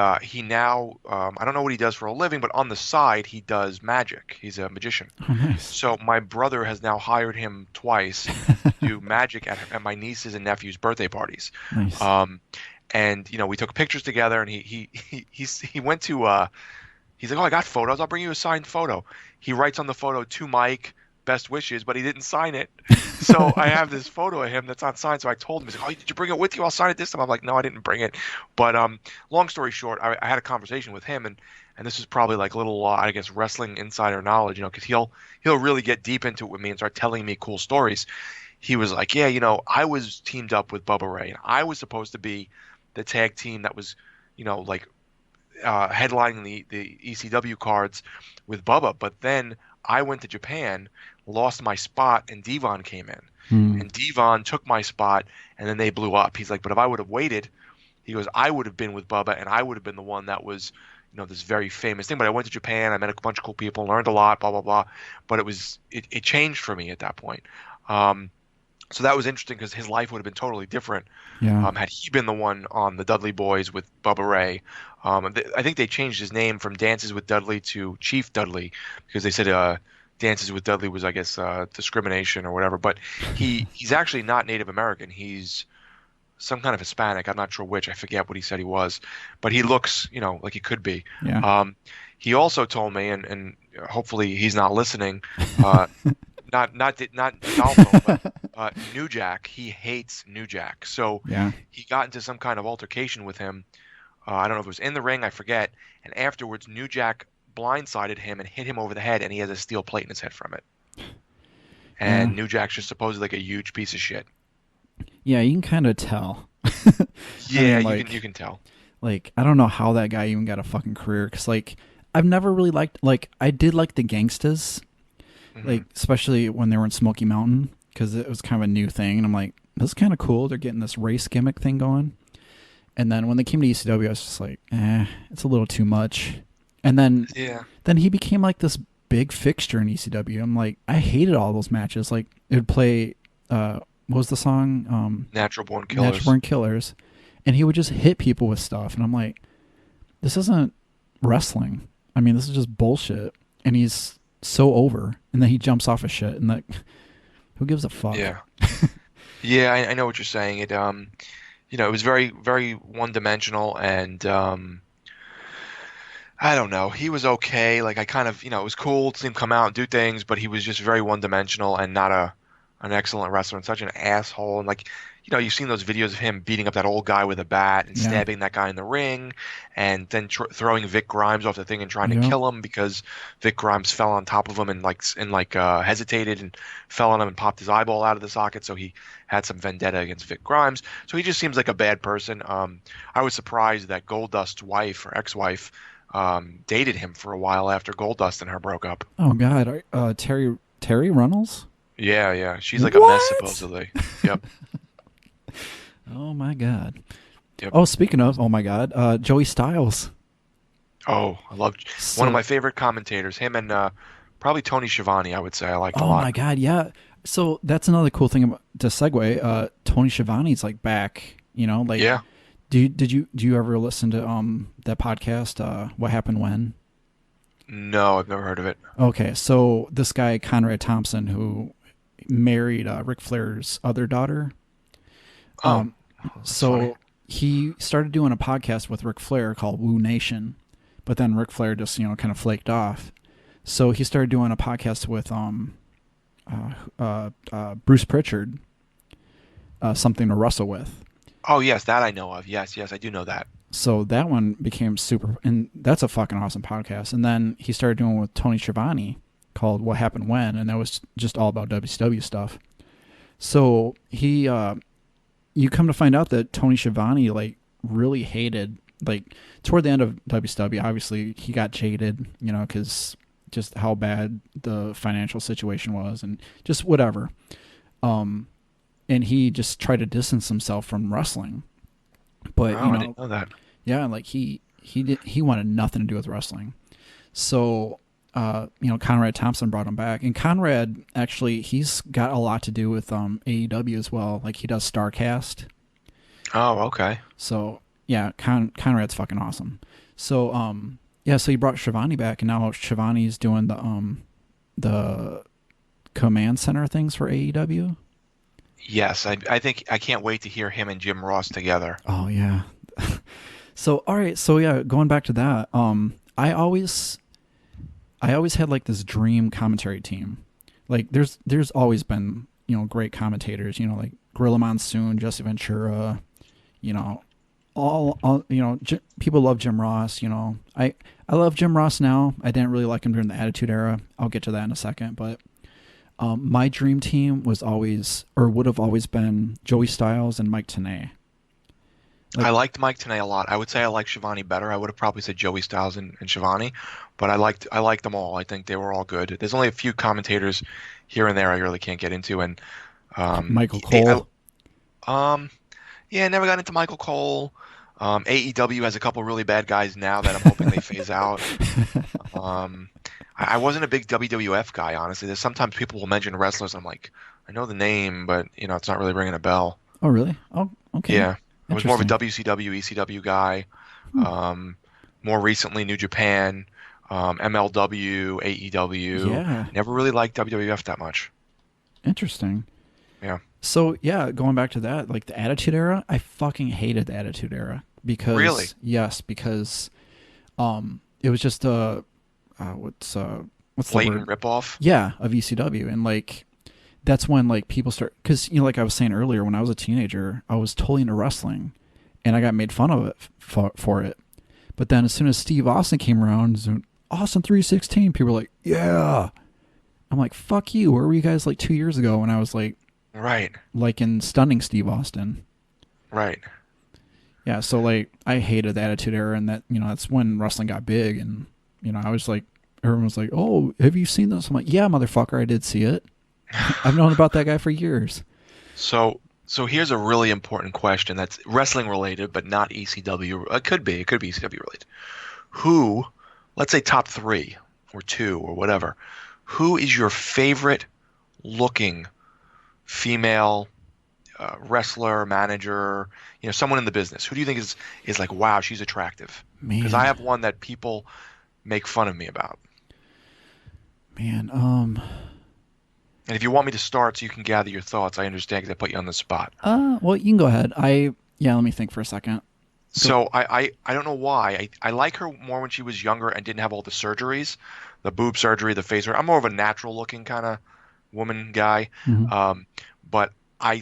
now I don't know what he does for a living, but on the side he does magic. He's a magician. Oh, nice. So my brother has now hired him twice to do magic at my nieces and nephews' birthday parties. Nice. And we took pictures together, and he went to he's like, oh, I got photos. I'll bring you a signed photo. He writes on the photo to Mike, best wishes, but he didn't sign it. So I have this photo of him that's not signed. So I told him, he's like, oh, did you bring it with you? I'll sign it this time. I'm like, no, I didn't bring it. But long story short, I had a conversation with him, and this is probably like a little, I guess, wrestling insider knowledge, because he'll really get deep into it with me and start telling me cool stories. He was like, yeah, I was teamed up with Bubba Ray, and I was supposed to be the tag team that was, like headlining the ECW cards with Bubba. But then I went to Japan, lost my spot, and Devon came in. And Devon took my spot, and then they blew up. He's like, but if I would have waited, he goes, I would have been with Bubba, and I would have been the one that was, this very famous thing. But I went to Japan, I met a bunch of cool people, learned a lot, blah, blah, blah. But it changed for me at that point. So that was interesting because his life would have been totally different had he been the one on the Dudley Boys with Bubba Ray. I think they changed his name from Dances with Dudley to Chief Dudley because they said Dances with Dudley was, I guess, discrimination or whatever. But he's actually not Native American. He's some kind of Hispanic. I'm not sure which. I forget what he said he was. But he looks, like he could be. Yeah. He also told me, and hopefully he's not listening, not Dalpo, but New Jack. He hates New Jack. So he got into some kind of altercation with him. I don't know if it was in the ring, I forget. And afterwards, New Jack blindsided him and hit him over the head, and he has a steel plate in his head from it. And New Jack's just supposedly like a huge piece of shit. Yeah, you can kind of tell. Yeah, you can tell. Like, I don't know how that guy even got a fucking career, because, like, I've never really liked, like, I did like the Gangstas, like, especially when they were in Smoky Mountain, because it was kind of a new thing, and I'm like, this is kind of cool. They're getting this race gimmick thing going. And then when they came to ECW, I was just like, it's a little too much. And then he became like this big fixture in ECW. I'm like, I hated all those matches. Like, it would play, what was the song? Natural Born Killers. Natural Born Killers. And he would just hit people with stuff. And I'm like, this isn't wrestling. I mean, this is just bullshit. And he's so over. And then he jumps off of shit. And like, who gives a fuck? Yeah. Yeah, I know what you're saying. It, it was very, very one-dimensional, and I don't know. He was okay. Like, I kind of, it was cool to see him come out and do things, but he was just very one-dimensional and not an excellent wrestler and such an asshole. And, like, you've seen those videos of him beating up that old guy with a bat and stabbing that guy in the ring, and then throwing Vic Grimes off the thing and trying to kill him because Vic Grimes fell on top of him and hesitated and fell on him and popped his eyeball out of the socket. So he had some vendetta against Vic Grimes. So he just seems like a bad person. I was surprised that Goldust's wife or ex-wife dated him for a while after Goldust and her broke up. Oh God, Terry Runnels? Yeah. She's like a mess supposedly. Yep. Oh my God. Yep. Oh, speaking of, oh my God, Joey Styles. Oh, I love one of my favorite commentators. Him and probably Tony Schiavone, I would say. I liked a lot. Oh my God, yeah. So that's another cool thing about, to segue. Tony Schiavone's like back. Yeah. Do you ever listen to that podcast? What Happened When? No, I've never heard of it. Okay, so this guy Conrad Thompson, who married Ric Flair's other daughter. So funny. He started doing a podcast with Ric Flair called Woo Nation, but then Ric Flair just kind of flaked off. So he started doing a podcast with Bruce Pritchard, Something to Wrestle With. Oh yes, that I know of. Yes, I do know that. So that one became super, and that's a fucking awesome podcast. And then he started doing one with Tony Schiavone called What Happened When, and that was just all about WCW stuff. So he, you come to find out that Tony Schiavone like really hated, like toward the end of WCW, obviously he got jaded, because just how bad the financial situation was and just whatever. And he just tried to distance himself from wrestling. But I didn't know that. Yeah, like he wanted nothing to do with wrestling. So Conrad Thompson brought him back, and Conrad actually he's got a lot to do with AEW as well. Like he does Starcast. Oh, okay. So Yeah, Conrad's fucking awesome. So yeah, so you brought Shivani back, and now Shivani's doing the command center things for AEW. Yes, I think I can't wait to hear him and Jim Ross together. Oh yeah. So all right, so yeah, going back to that, I always had like this dream commentary team. Like there's always been, great commentators, like Gorilla Monsoon, Jesse Ventura, you know, all people love Jim Ross, I love Jim Ross now. I didn't really like him during the Attitude Era. I'll get to that in a second, but my dream team was always, or would have always been, Joey Styles and Mike Tenay. I liked Mike Tenay a lot. I would say I like Shivani better. I would have probably said Joey Styles and Shivani, but I liked them all. I think they were all good. There's only a few commentators here and there I really can't get into, and Michael Cole. Yeah, I never got into Michael Cole. AEW has a couple really bad guys now that I'm hoping they phase out. I wasn't a big WWF guy, honestly. There's sometimes people will mention wrestlers, and I'm like, I know the name, but it's not really ringing a bell. Oh, really? Oh, okay. Yeah. I was more of a WCW, ECW guy. More recently, New Japan, MLW, AEW. Yeah. Never really liked WWF that much. Interesting. Yeah. So, yeah, going back to that, like the Attitude Era, I fucking hated the Attitude Era. Because, really? Yes, because it was just what's blatant ripoff? Yeah, of ECW. And, like, that's when, like, people start, because, like I was saying earlier, when I was a teenager, I was totally into wrestling, and I got made fun of it for it. But then as soon as Steve Austin came around, Austin 316, people were like, yeah. I'm like, fuck you. Where were you guys like 2 years ago when I was like, right, like in Stunning Steve Austin? Right. Yeah, so like I hated the Attitude Era, and that, that's when wrestling got big, and I was like, everyone was like, oh, have you seen this? I'm like, yeah, motherfucker, I did see it. I've known about that guy for years. So here's a really important question that's wrestling related, but not ECW. It could be ECW related. Who, let's say top 3 or 2 or whatever, who is your favorite looking female wrestler, manager, someone in the business? Who do you think is like, wow, she's attractive? Because I have one that people make fun of me about. Man, and if you want me to start so you can gather your thoughts, I understand because I put you on the spot. Well, you can go ahead. Let me think for a second. So I don't know why. I like her more when she was younger and didn't have all the surgeries, the boob surgery, the face surgery. I'm more of a natural looking kind of woman guy. Mm-hmm. But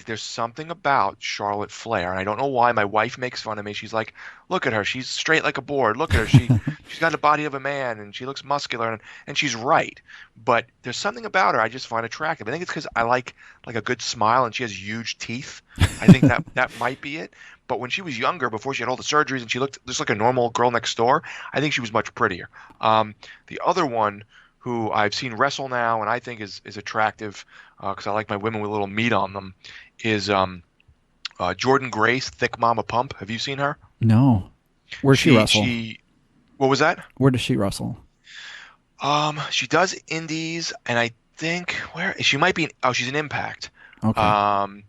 there's something about Charlotte Flair, and I don't know why. My wife makes fun of me. She's like, look at her. She's straight like a board. Look at her. She's got the body of a man, and she looks muscular, and she's right. But there's something about her I just find attractive. I think it's because I like a good smile, and she has huge teeth. I think that might be it. But when she was younger, before she had all the surgeries, and she looked just like a normal girl next door, I think she was much prettier. The other one, who I've seen wrestle now and I think is attractive, because I like my women with a little meat on them, is Jordan Grace, Thick Mama Pump. Have you seen her? No. Where's she wrestle? What was that? Where does she wrestle? She does indies, and I think she might be. She's in Impact. Okay.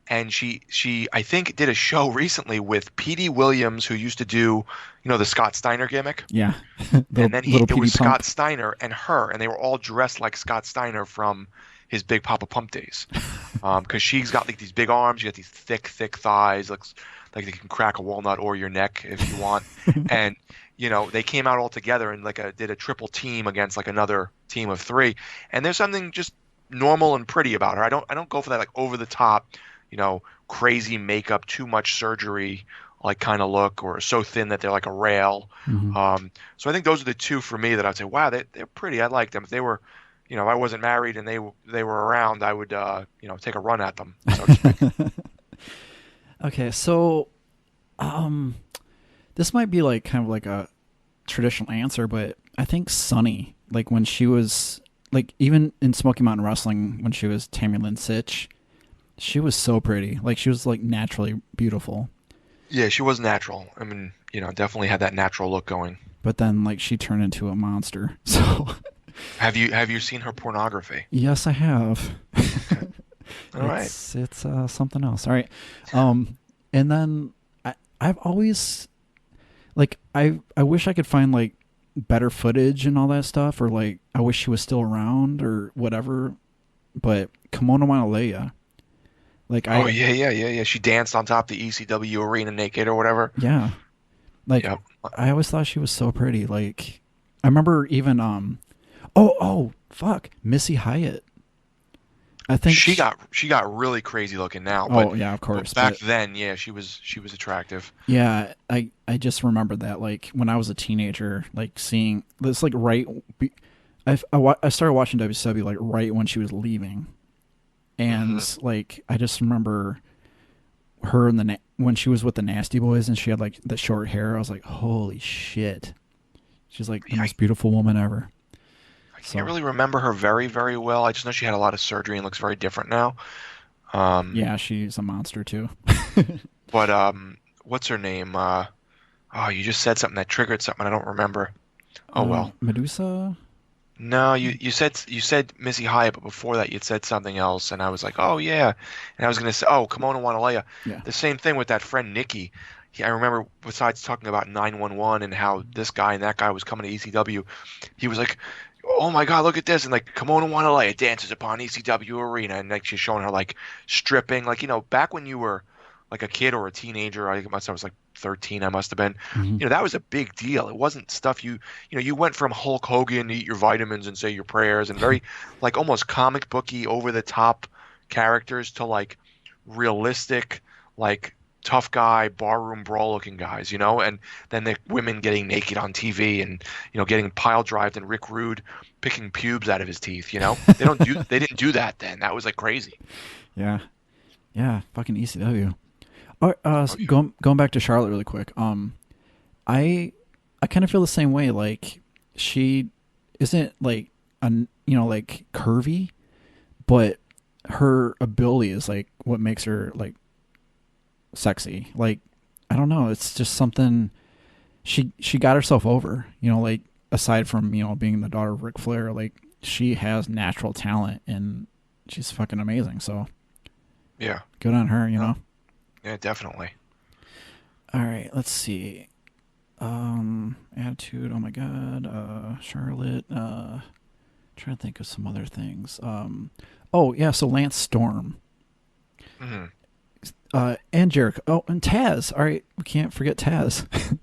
And she I think did a show recently with Petey Williams, who used to do the Scott Steiner gimmick. Yeah. And then it was Scott Steiner and her, and they were all dressed like Scott Steiner from his Big Papa Pump days. Because she's got like these big arms, she got these thick thighs, looks like they can crack a walnut or your neck if you want. And they came out all together and did a triple team against like another team of 3. And there's something just normal and pretty about her. I don't go for that like over the top, crazy makeup, too much surgery, like kind of look, or so thin that they're like a rail. Mm-hmm. So I think those are the 2 for me that I'd say, wow, they're pretty. I like them. If they were, if I wasn't married and they were around, I would, take a run at them, so to speak. Okay, so, this might be like kind of like a traditional answer, but I think Sunny, like when she was like even in Smoky Mountain Wrestling when she was Tammy Lynn Sitch, she was so pretty. Like she was like naturally beautiful. Yeah, she was natural. I mean, definitely had that natural look going. But then like she turned into a monster. So have you seen her pornography? Yes, I have. Okay. All right. It's something else. All right. And then I've always Like I wish I could find like better footage and all that stuff, or like I wish she was still around or whatever. But Kimono Wanalea, like Oh yeah, yeah, yeah, yeah. She danced on top of the ECW arena naked or whatever. yeah, like Yep. I always thought she was so pretty. Like I remember even oh fuck, Missy Hyatt. I think She got really crazy looking now, oh yeah, of course, but back but then, yeah, she was attractive. yeah, I just remember that like when I was a teenager, like seeing this like I started watching WCW like right when she was leaving, Hmm. and like I just remember her in when she was with the Nasty Boys and she had like the short hair. I was like, holy shit, she's like the Yeah, most beautiful woman ever. I can't So really remember her very, very well. I just know she had a lot of surgery and looks very different now. Um, yeah, she's a monster too. but what's her name? Oh, you just said something that triggered something I don't remember. Oh well. Medusa. No, you said Missy Hyatt, but before that you'd said something else, and I was like, oh yeah, and I was gonna say, oh, Kimono Wanalea. Yeah. The same thing with that friend Nikki. I remember besides talking about 911 and how this guy and that guy was coming to ECW, he was like, oh my God, look at this, and like Kimono Wanalea dances upon ECW arena, and like she's showing her like stripping, like back when you were like a kid or a teenager, I must I was like 13, I must have been. Hmm. That was a big deal. It wasn't stuff you went from Hulk Hogan to eat your vitamins and say your prayers and very like almost comic booky over the top characters to like realistic like tough guy barroom brawl looking guys, and then the women getting naked on TV and getting pile drived and Rick Rude picking pubes out of his teeth, they didn't do that then. That was like crazy. Yeah. Yeah. Fucking ECW. All right, Oh yeah. going back to Charlotte really quick. I I kind of feel the same way. Like she isn't like like curvy, but her ability is like what makes her like sexy. Like I don't know, it's just something she got herself over. Like aside from being the daughter of Ric Flair, like she has natural talent and she's fucking amazing. So Yeah. good on her. No. Yeah, definitely. All right, let's see. Attitude. Oh my God. Charlotte. Trying to think of some other things. Oh yeah. So Lance Storm. Hmm. And Jericho. Oh, and Taz. All right, we can't forget Taz. Love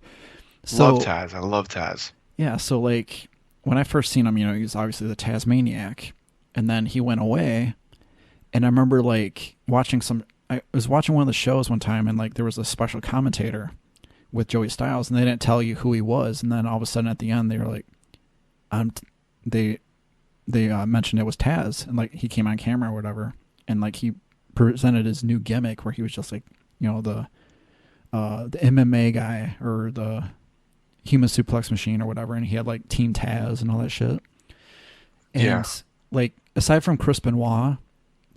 So Taz. I love Taz. yeah. So like when I first seen him, he was obviously the Tasmaniac, and then he went away. And I remember like watching some. I was watching one of the shows one time, and like there was a special commentator with Joey Styles, and they didn't tell you who he was, and then all of a sudden at the end they were like, they mentioned it was Taz, and like he came on camera or whatever, and like he presented his new gimmick where he was just like the MMA guy or the human suplex machine or whatever, and he had like Team Taz and all that shit, Yeah. and like aside from Chris Benoit,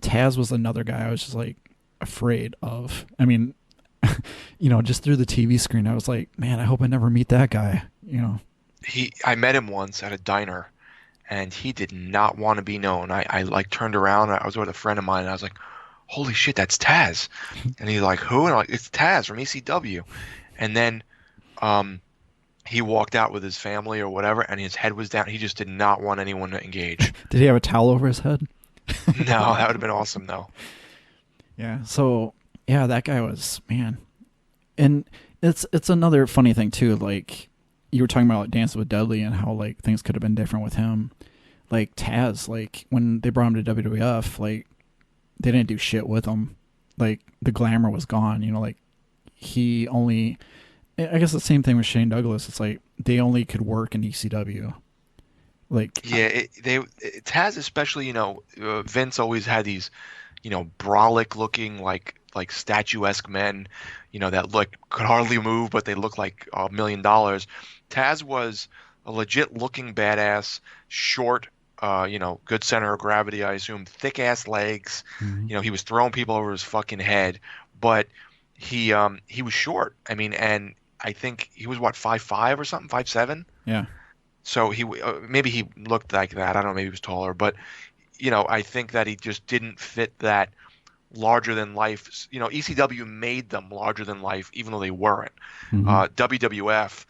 Taz was another guy I was just like afraid of. I mean, just through the TV screen, I was like, man, I hope I never meet that guy. I met him once at a diner, and he did not want to be known. I like turned around. I was with a friend of mine, and I was like, "Holy shit, that's Taz!" And he's like, "Who?" And I'm like, "It's Taz from ECW." And then, um, he walked out with his family or whatever, and his head was down. He just did not want anyone to engage. Did he have a towel over his head? No, that would have been awesome, though. Yeah. So yeah, that guy was man, and it's another funny thing too. Like you were talking about like, Dance with Deadly and how like things could have been different with him. Like Taz, like when they brought him to WWF, like they didn't do shit with him. Like the glamour was gone. Like he only. I guess the same thing with Shane Douglas. It's like they only could work in ECW. Like Yeah, Taz especially. Vince always had these, brolic looking like statuesque men, that look could hardly move, but they look like $1 million. Taz was a legit looking badass, short, good center of gravity, I assume, thick ass legs. mhm. He was throwing people over his fucking head, but he was short. I mean, and I think he was what 5'5" or something, 5'7". Yeah. So maybe he looked like that. I don't know. Maybe he was taller, but I think that he just didn't fit that larger than life. You know, ECW made them larger than life, even though they weren't. Hmm. WWF,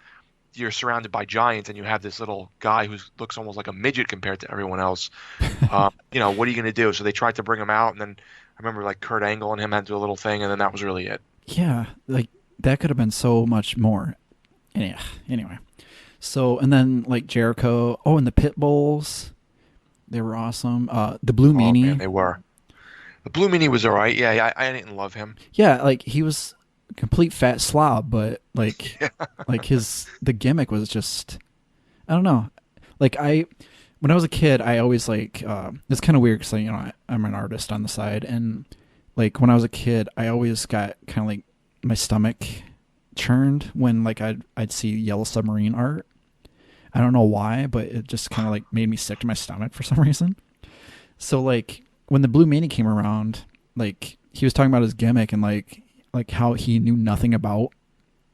you're surrounded by giants, and you have this little guy who looks almost like a midget compared to everyone else. You know, what are you going to do? So they tried to bring him out, and then I remember like Kurt Angle and him had to do a little thing, and then that was really it. Yeah, like that could have been so much more. Yeah. Anyway, so and then like Jericho. Oh, and the Pit Bulls. They were awesome. The Blue Oh man, Meanie. they were. The Blue Meanie was all right. Yeah, yeah, I didn't love him. Yeah, like he was a complete fat slob, but like like the gimmick was just I don't know. Like when I was a kid, I always like it's kind of weird because you know I'm an artist on the side, and like when I was a kid, I always got kind of like my stomach churned when like I'd see Yellow Submarine art. I don't know why, but it just kind of like made me sick to my stomach for some reason. So like when the Blue Meanie came around, like he was talking about his gimmick and like how he knew nothing about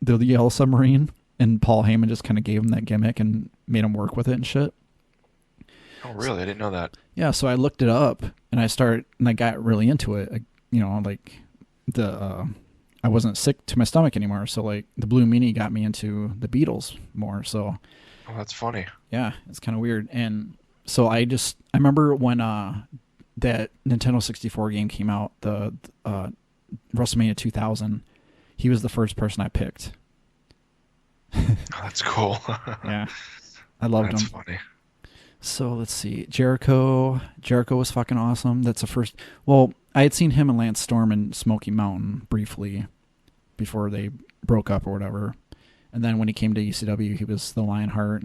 the Yellow Submarine, and Paul Heyman just kind of gave him that gimmick and made him work with it and shit. Oh, really? I didn't know that. Yeah, so I looked it up and I got really into it. You know, like I wasn't sick to my stomach anymore, so like the Blue Meanie got me into the Beatles more. So Oh, that's funny. yeah, it's kind of weird. And so I remember when that Nintendo 64 game came out, the WrestleMania 2000. He was the first person I picked. Oh, that's cool. Yeah, I loved That's him. funny. So let's see, Jericho. Jericho was fucking awesome. That's the first. Well, I had seen him and Lance Storm in Smoky Mountain briefly before they broke up or whatever. And then when he came to ECW, he was the Lionheart.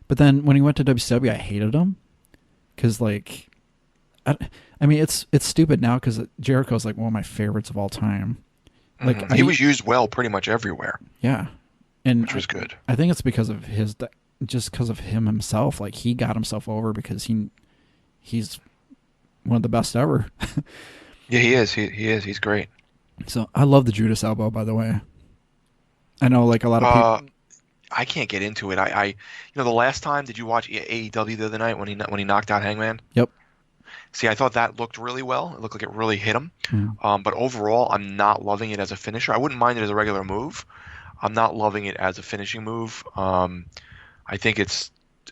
But then when he went to WCW, I hated him because like, I mean, it's stupid now because Jericho's like one of my favorites of all time. Like He was used well pretty much everywhere, yeah, and which was good. I think it's because of just because of him himself. Like he got himself over because he's one of the best ever. Yeah, he is. He is. He's great. So I love the Judas elbow, by the way. I know like a lot of people. I can't get into it. You know, the last time, did you watch AEW the other night when he knocked out Hangman? Yep. See, I thought that looked really well. It looked like it really hit him. Mm. But overall, I'm not loving it as a finisher. I wouldn't mind it as a regular move. I'm not loving it as a finishing move. I think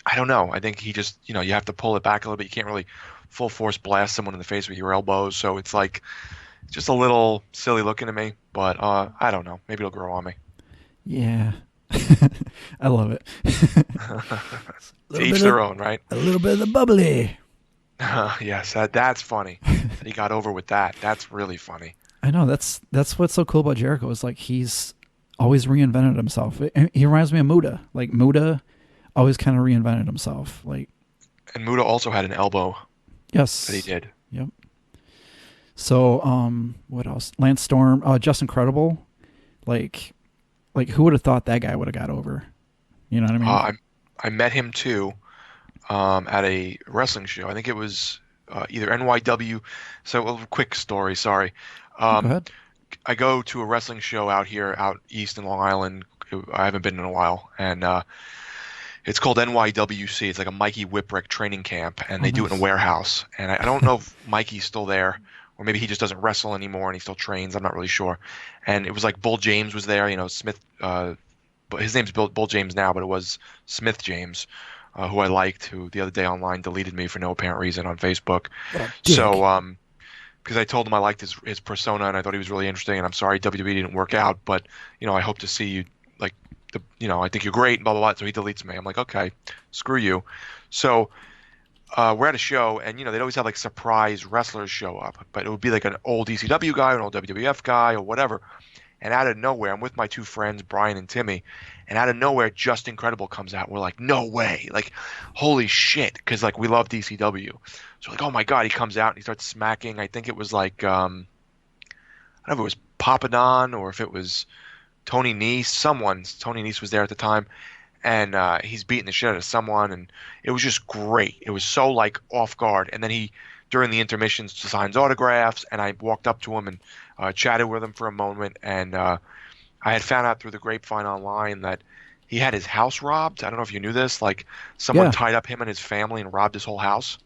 I don't know. I think he just, you know, you have to pull it back a little bit. You can't really full force blast someone in the face with your elbows. So it's like just a little silly looking to me. But I don't know. Maybe it'll grow on me. Yeah. I love it. To each their own, right? A little bit of the bubbly. Yes, that's funny. That he got over with that. That's really funny. I know that's what's so cool about Jericho is like he's always reinvented himself. He reminds me of Muda. Like Muda always kind of reinvented himself. Like, and Muda also had an elbow. Yes, that he did. Yep. So, what else? Lance Storm, Just Incredible. Like who would have thought that guy would have got over? You know what I mean? I met him too. At a wrestling show. I think it was either NYW. So a quick story, sorry. Go ahead. I go to a wrestling show out east in Long Island. I haven't been in a while. And it's called NYWC. It's like a Mikey Whipwreck training camp. And they do it in a warehouse. And I don't know if Mikey's still there. Or maybe he just doesn't wrestle anymore and he still trains. I'm not really sure. And it was like Bull James was there. You know, Smith. But his name's Bull James now, but it was Smith James. Who I liked, who the other day online deleted me for no apparent reason on Facebook. So, because I told him I liked his persona and I thought he was really interesting, and I'm sorry WWE didn't work out, but you know I hope to see you, like I think you're great, and blah blah blah. So he deletes me. I'm like, okay, screw you. So we're at a show, and you know they'd always have like surprise wrestlers show up, but it would be like an old ECW guy, or an old WWF guy, or whatever. And out of nowhere, I'm with my two friends, Brian and Timmy, and out of nowhere, Just Incredible comes out. We're like, no way. Like, holy shit. Because, like, we love DCW. So, like, oh, my God. He comes out and he starts smacking. I think it was, like, I don't know if it was Papadon or if it was Tony Nese. Tony Nese was there at the time. And he's beating the shit out of someone. And it was just great. It was so, like, off guard. And then he, during the intermissions, signs autographs. And I walked up to him and chatted with him for a moment, and I had found out through the grapevine online that he had his house robbed. I don't know if you knew this. Like, someone tied up him and his family and robbed his whole house.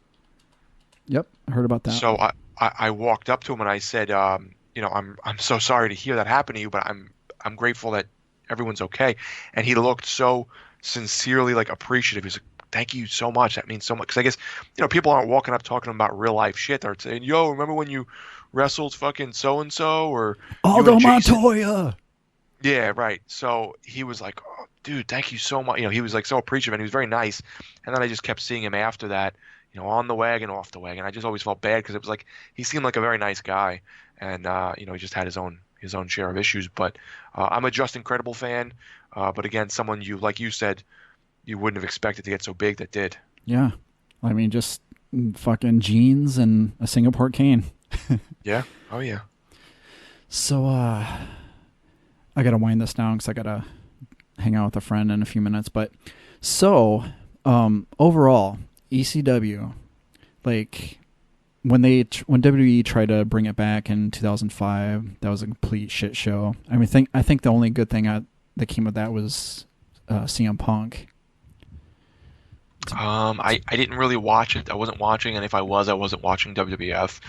Yep, I heard about that. So I walked up to him and I said, I'm so sorry to hear that happen to you, but I'm grateful that everyone's okay. And he looked so sincerely like appreciative. He's like, thank you so much. That means so much. Because I guess, people aren't walking up talking about real life shit. They're saying, yo, remember when you wrestled fucking so and so, or you Aldo and Jason? Montoya. Yeah, right. So he was like, oh, dude, thank you so much. He was like so appreciative and he was very nice. And then I just kept seeing him after that, on the wagon, off the wagon. I just always felt bad because it was like he seemed like a very nice guy, and he just had his own share of issues. But I'm a Just Incredible fan. But again, someone like you said, you wouldn't have expected to get so big that did. Yeah, I mean, just fucking jeans and a Singapore cane. Yeah. Oh yeah. So I gotta wind this down because I gotta hang out with a friend in a few minutes. But so overall, ECW, like when WWE tried to bring it back in 2005, that was a complete shit show. I think the only good thing that came of that was CM Punk. I didn't really watch it. I wasn't watching, and if I wasn't watching WWF.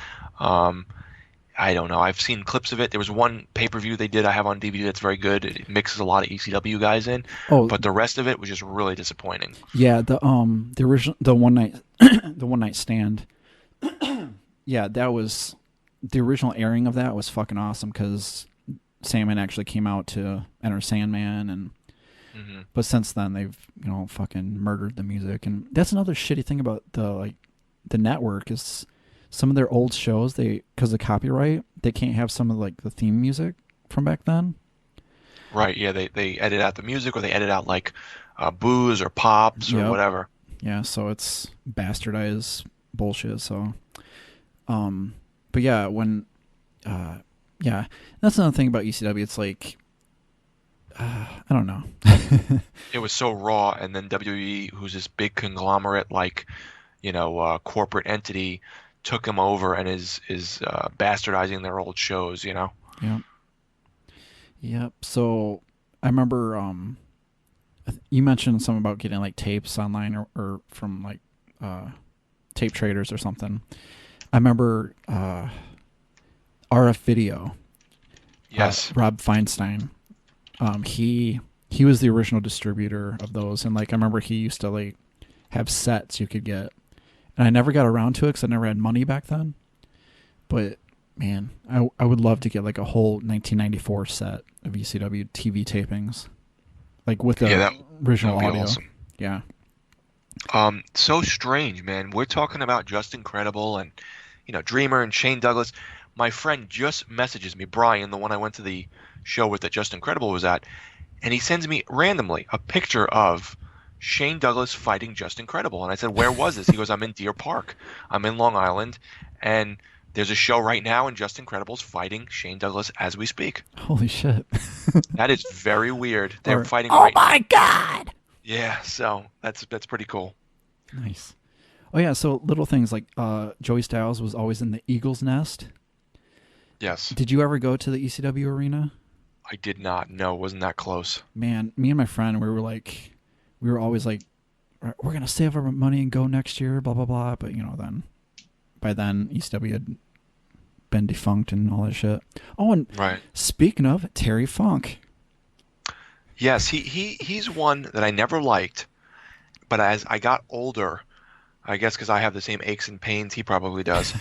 I don't know. I've seen clips of it. There was one pay-per-view they did I have on DVD that's very good. It mixes a lot of ECW guys in, but the rest of it was just really disappointing. Yeah, the original, the one night stand. Yeah, that was the original airing of that was fucking awesome because Sandman actually came out to enter Sandman, and but since then they've fucking murdered the music, and that's another shitty thing about the network is. Some of their old shows, because of copyright, they can't have some of the theme music from back then. Right. Yeah. They edit out the music, or they edit out boos or pops or whatever. Yeah. So it's bastardized bullshit. So, but yeah, that's another thing about ECW. It's like, I don't know. It was so raw, and then WWE, who's this big conglomerate, corporate entity, took him over and is bastardizing their old shows, Yep. So I remember you mentioned something about getting tapes online or from tape traders or something. I remember RF Video. Yes. Rob Feinstein. He was the original distributor of those, and I remember he used to have sets you could get. And I never got around to it because I never had money back then. But, man, I would love to get a whole 1994 set of ECW TV tapings. With the original audio. Awesome. Yeah. So strange, man. We're talking about Just Incredible and, Dreamer and Shane Douglas. My friend just messages me, Brian, the one I went to the show with that Just Incredible was at, and he sends me randomly a picture of Shane Douglas fighting Just Incredible. And I said, where was this? He goes, I'm in Deer Park. I'm in Long Island. And there's a show right now, and Just Incredible's fighting Shane Douglas as we speak. Holy shit. That is very weird. They're fighting right now. Oh, my God! Yeah, so that's pretty cool. Nice. Oh, yeah, so little things Joey Styles was always in the Eagle's Nest. Yes. Did you ever go to the ECW arena? I did not. No, wasn't that close. Man, me and my friend, we were always we're going to save our money and go next year, blah, blah, blah. But, then by then, ECW had been defunct and all that shit. Oh, and Speaking of, Terry Funk. Yes, he's one that I never liked. But as I got older, I guess because I have the same aches and pains he probably does,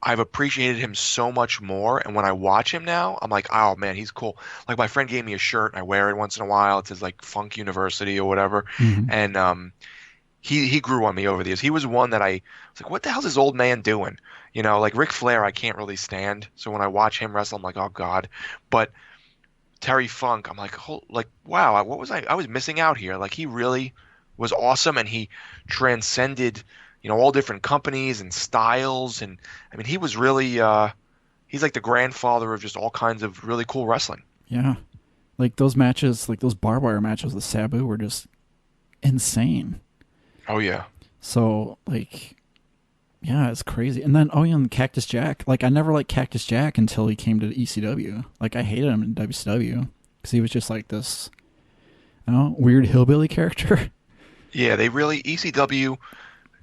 I've appreciated him so much more, and when I watch him now, I'm like, oh man, he's cool. My friend gave me a shirt, and I wear it once in a while. It says Funk University or whatever, and he grew on me over the years. He was one that I was like, what the hell's this old man doing? Ric Flair, I can't really stand. So when I watch him wrestle, I'm like, oh god. But Terry Funk, I'm like, wow, what was I was missing out here? He really was awesome, and he transcended. All different companies and styles. And I mean, he was really, he's the grandfather of just all kinds of really cool wrestling. Yeah. Those matches, those barbed wire matches with Sabu were just insane. Oh, yeah. So, yeah, it's crazy. And then, and Cactus Jack. I never liked Cactus Jack until he came to the ECW. I hated him in WCW because he was just this, weird hillbilly character. Yeah, ECW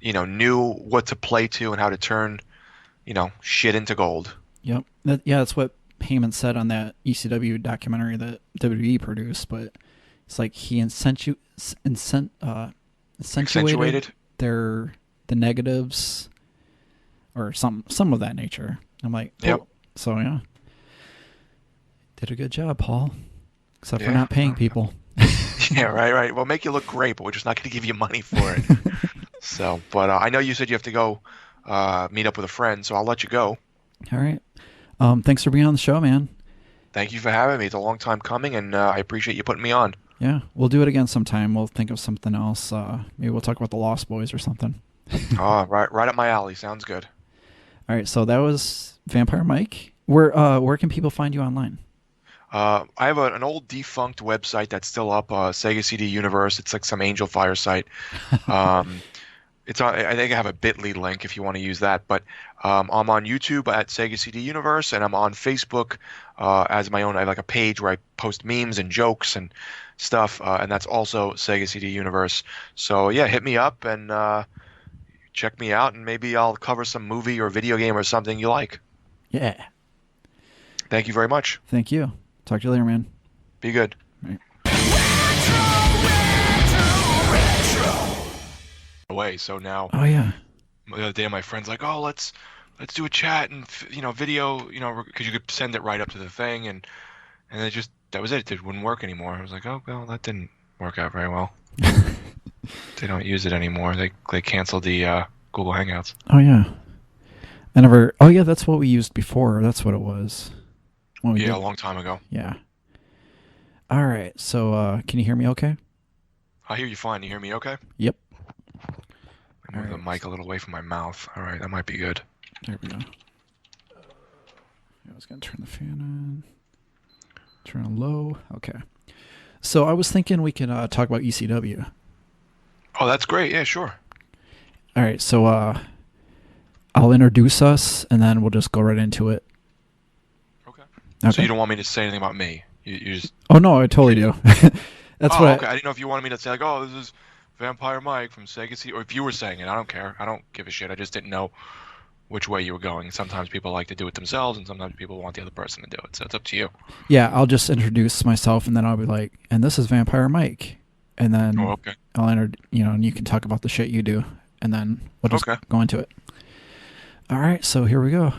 knew what to play to and how to turn, shit into gold. Yep. That's what Heyman said on that ECW documentary that WWE produced, but it's like he accentuated the negatives or some of that nature. I'm like, oh. Yep. So yeah, did a good job, Paul, except for not paying people. Yeah, right. Well, make you look great, but we're just not going to give you money for it. So, but I know you said you have to go meet up with a friend, so I'll let you go. All right. Thanks for being on the show, man. Thank you for having me. It's a long time coming, and I appreciate you putting me on. Yeah, we'll do it again sometime. We'll think of something else. Maybe we'll talk about the Lost Boys or something. Oh, right up my alley. Sounds good. All right, so that was Vampire Mike. Where can people find you online? I have an old defunct website that's still up, Sega CD Universe. It's like some Angel Fire site. It's on, I think I have a bit.ly link if you want to use that. But I'm on YouTube at Sega CD Universe, and I'm on Facebook as my own. I have like a page where I post memes and jokes and stuff, and that's also Sega CD Universe. So yeah, hit me up and check me out, and maybe I'll cover some movie or video game or something you like. Yeah. Thank you very much. Thank you. Talk to you later, man. Be good. Right. Away. So now. Oh yeah. The other day, my friend's like, "Oh, let's do a chat and video, because you could send it right up to the thing, and that was it. It wouldn't work anymore." I was like, "Oh well, that didn't work out very well." They don't use it anymore. They canceled the Google Hangouts. Oh yeah. I never. Oh yeah, that's what we used before. That's what it was. A long time ago. Yeah. All right. So, can you hear me okay? I hear you fine. You hear me okay? Yep. I move the mic a little away from my mouth. All right, that might be good. There we go. I was going to turn the fan on. Turn on low. Okay. So I was thinking we can talk about ECW. Oh, that's great. Yeah, sure. All right. So I'll introduce us, and then we'll just go right into it. Okay. So you don't want me to say anything about me? You just... Oh, no, I totally do. That's what okay. I didn't know if you wanted me to say, like, oh, this is Vampire Mike from Sega CD, or if you were saying it. I don't care. I don't give a shit. I just didn't know which way you were going. Sometimes people like to do it themselves, and sometimes people want the other person to do it. So it's up to you. Yeah, I'll just introduce myself, and then I'll be like, and this is Vampire Mike. And then I'll and you can talk about the shit you do, and then we'll just go into it. All right, so here we go.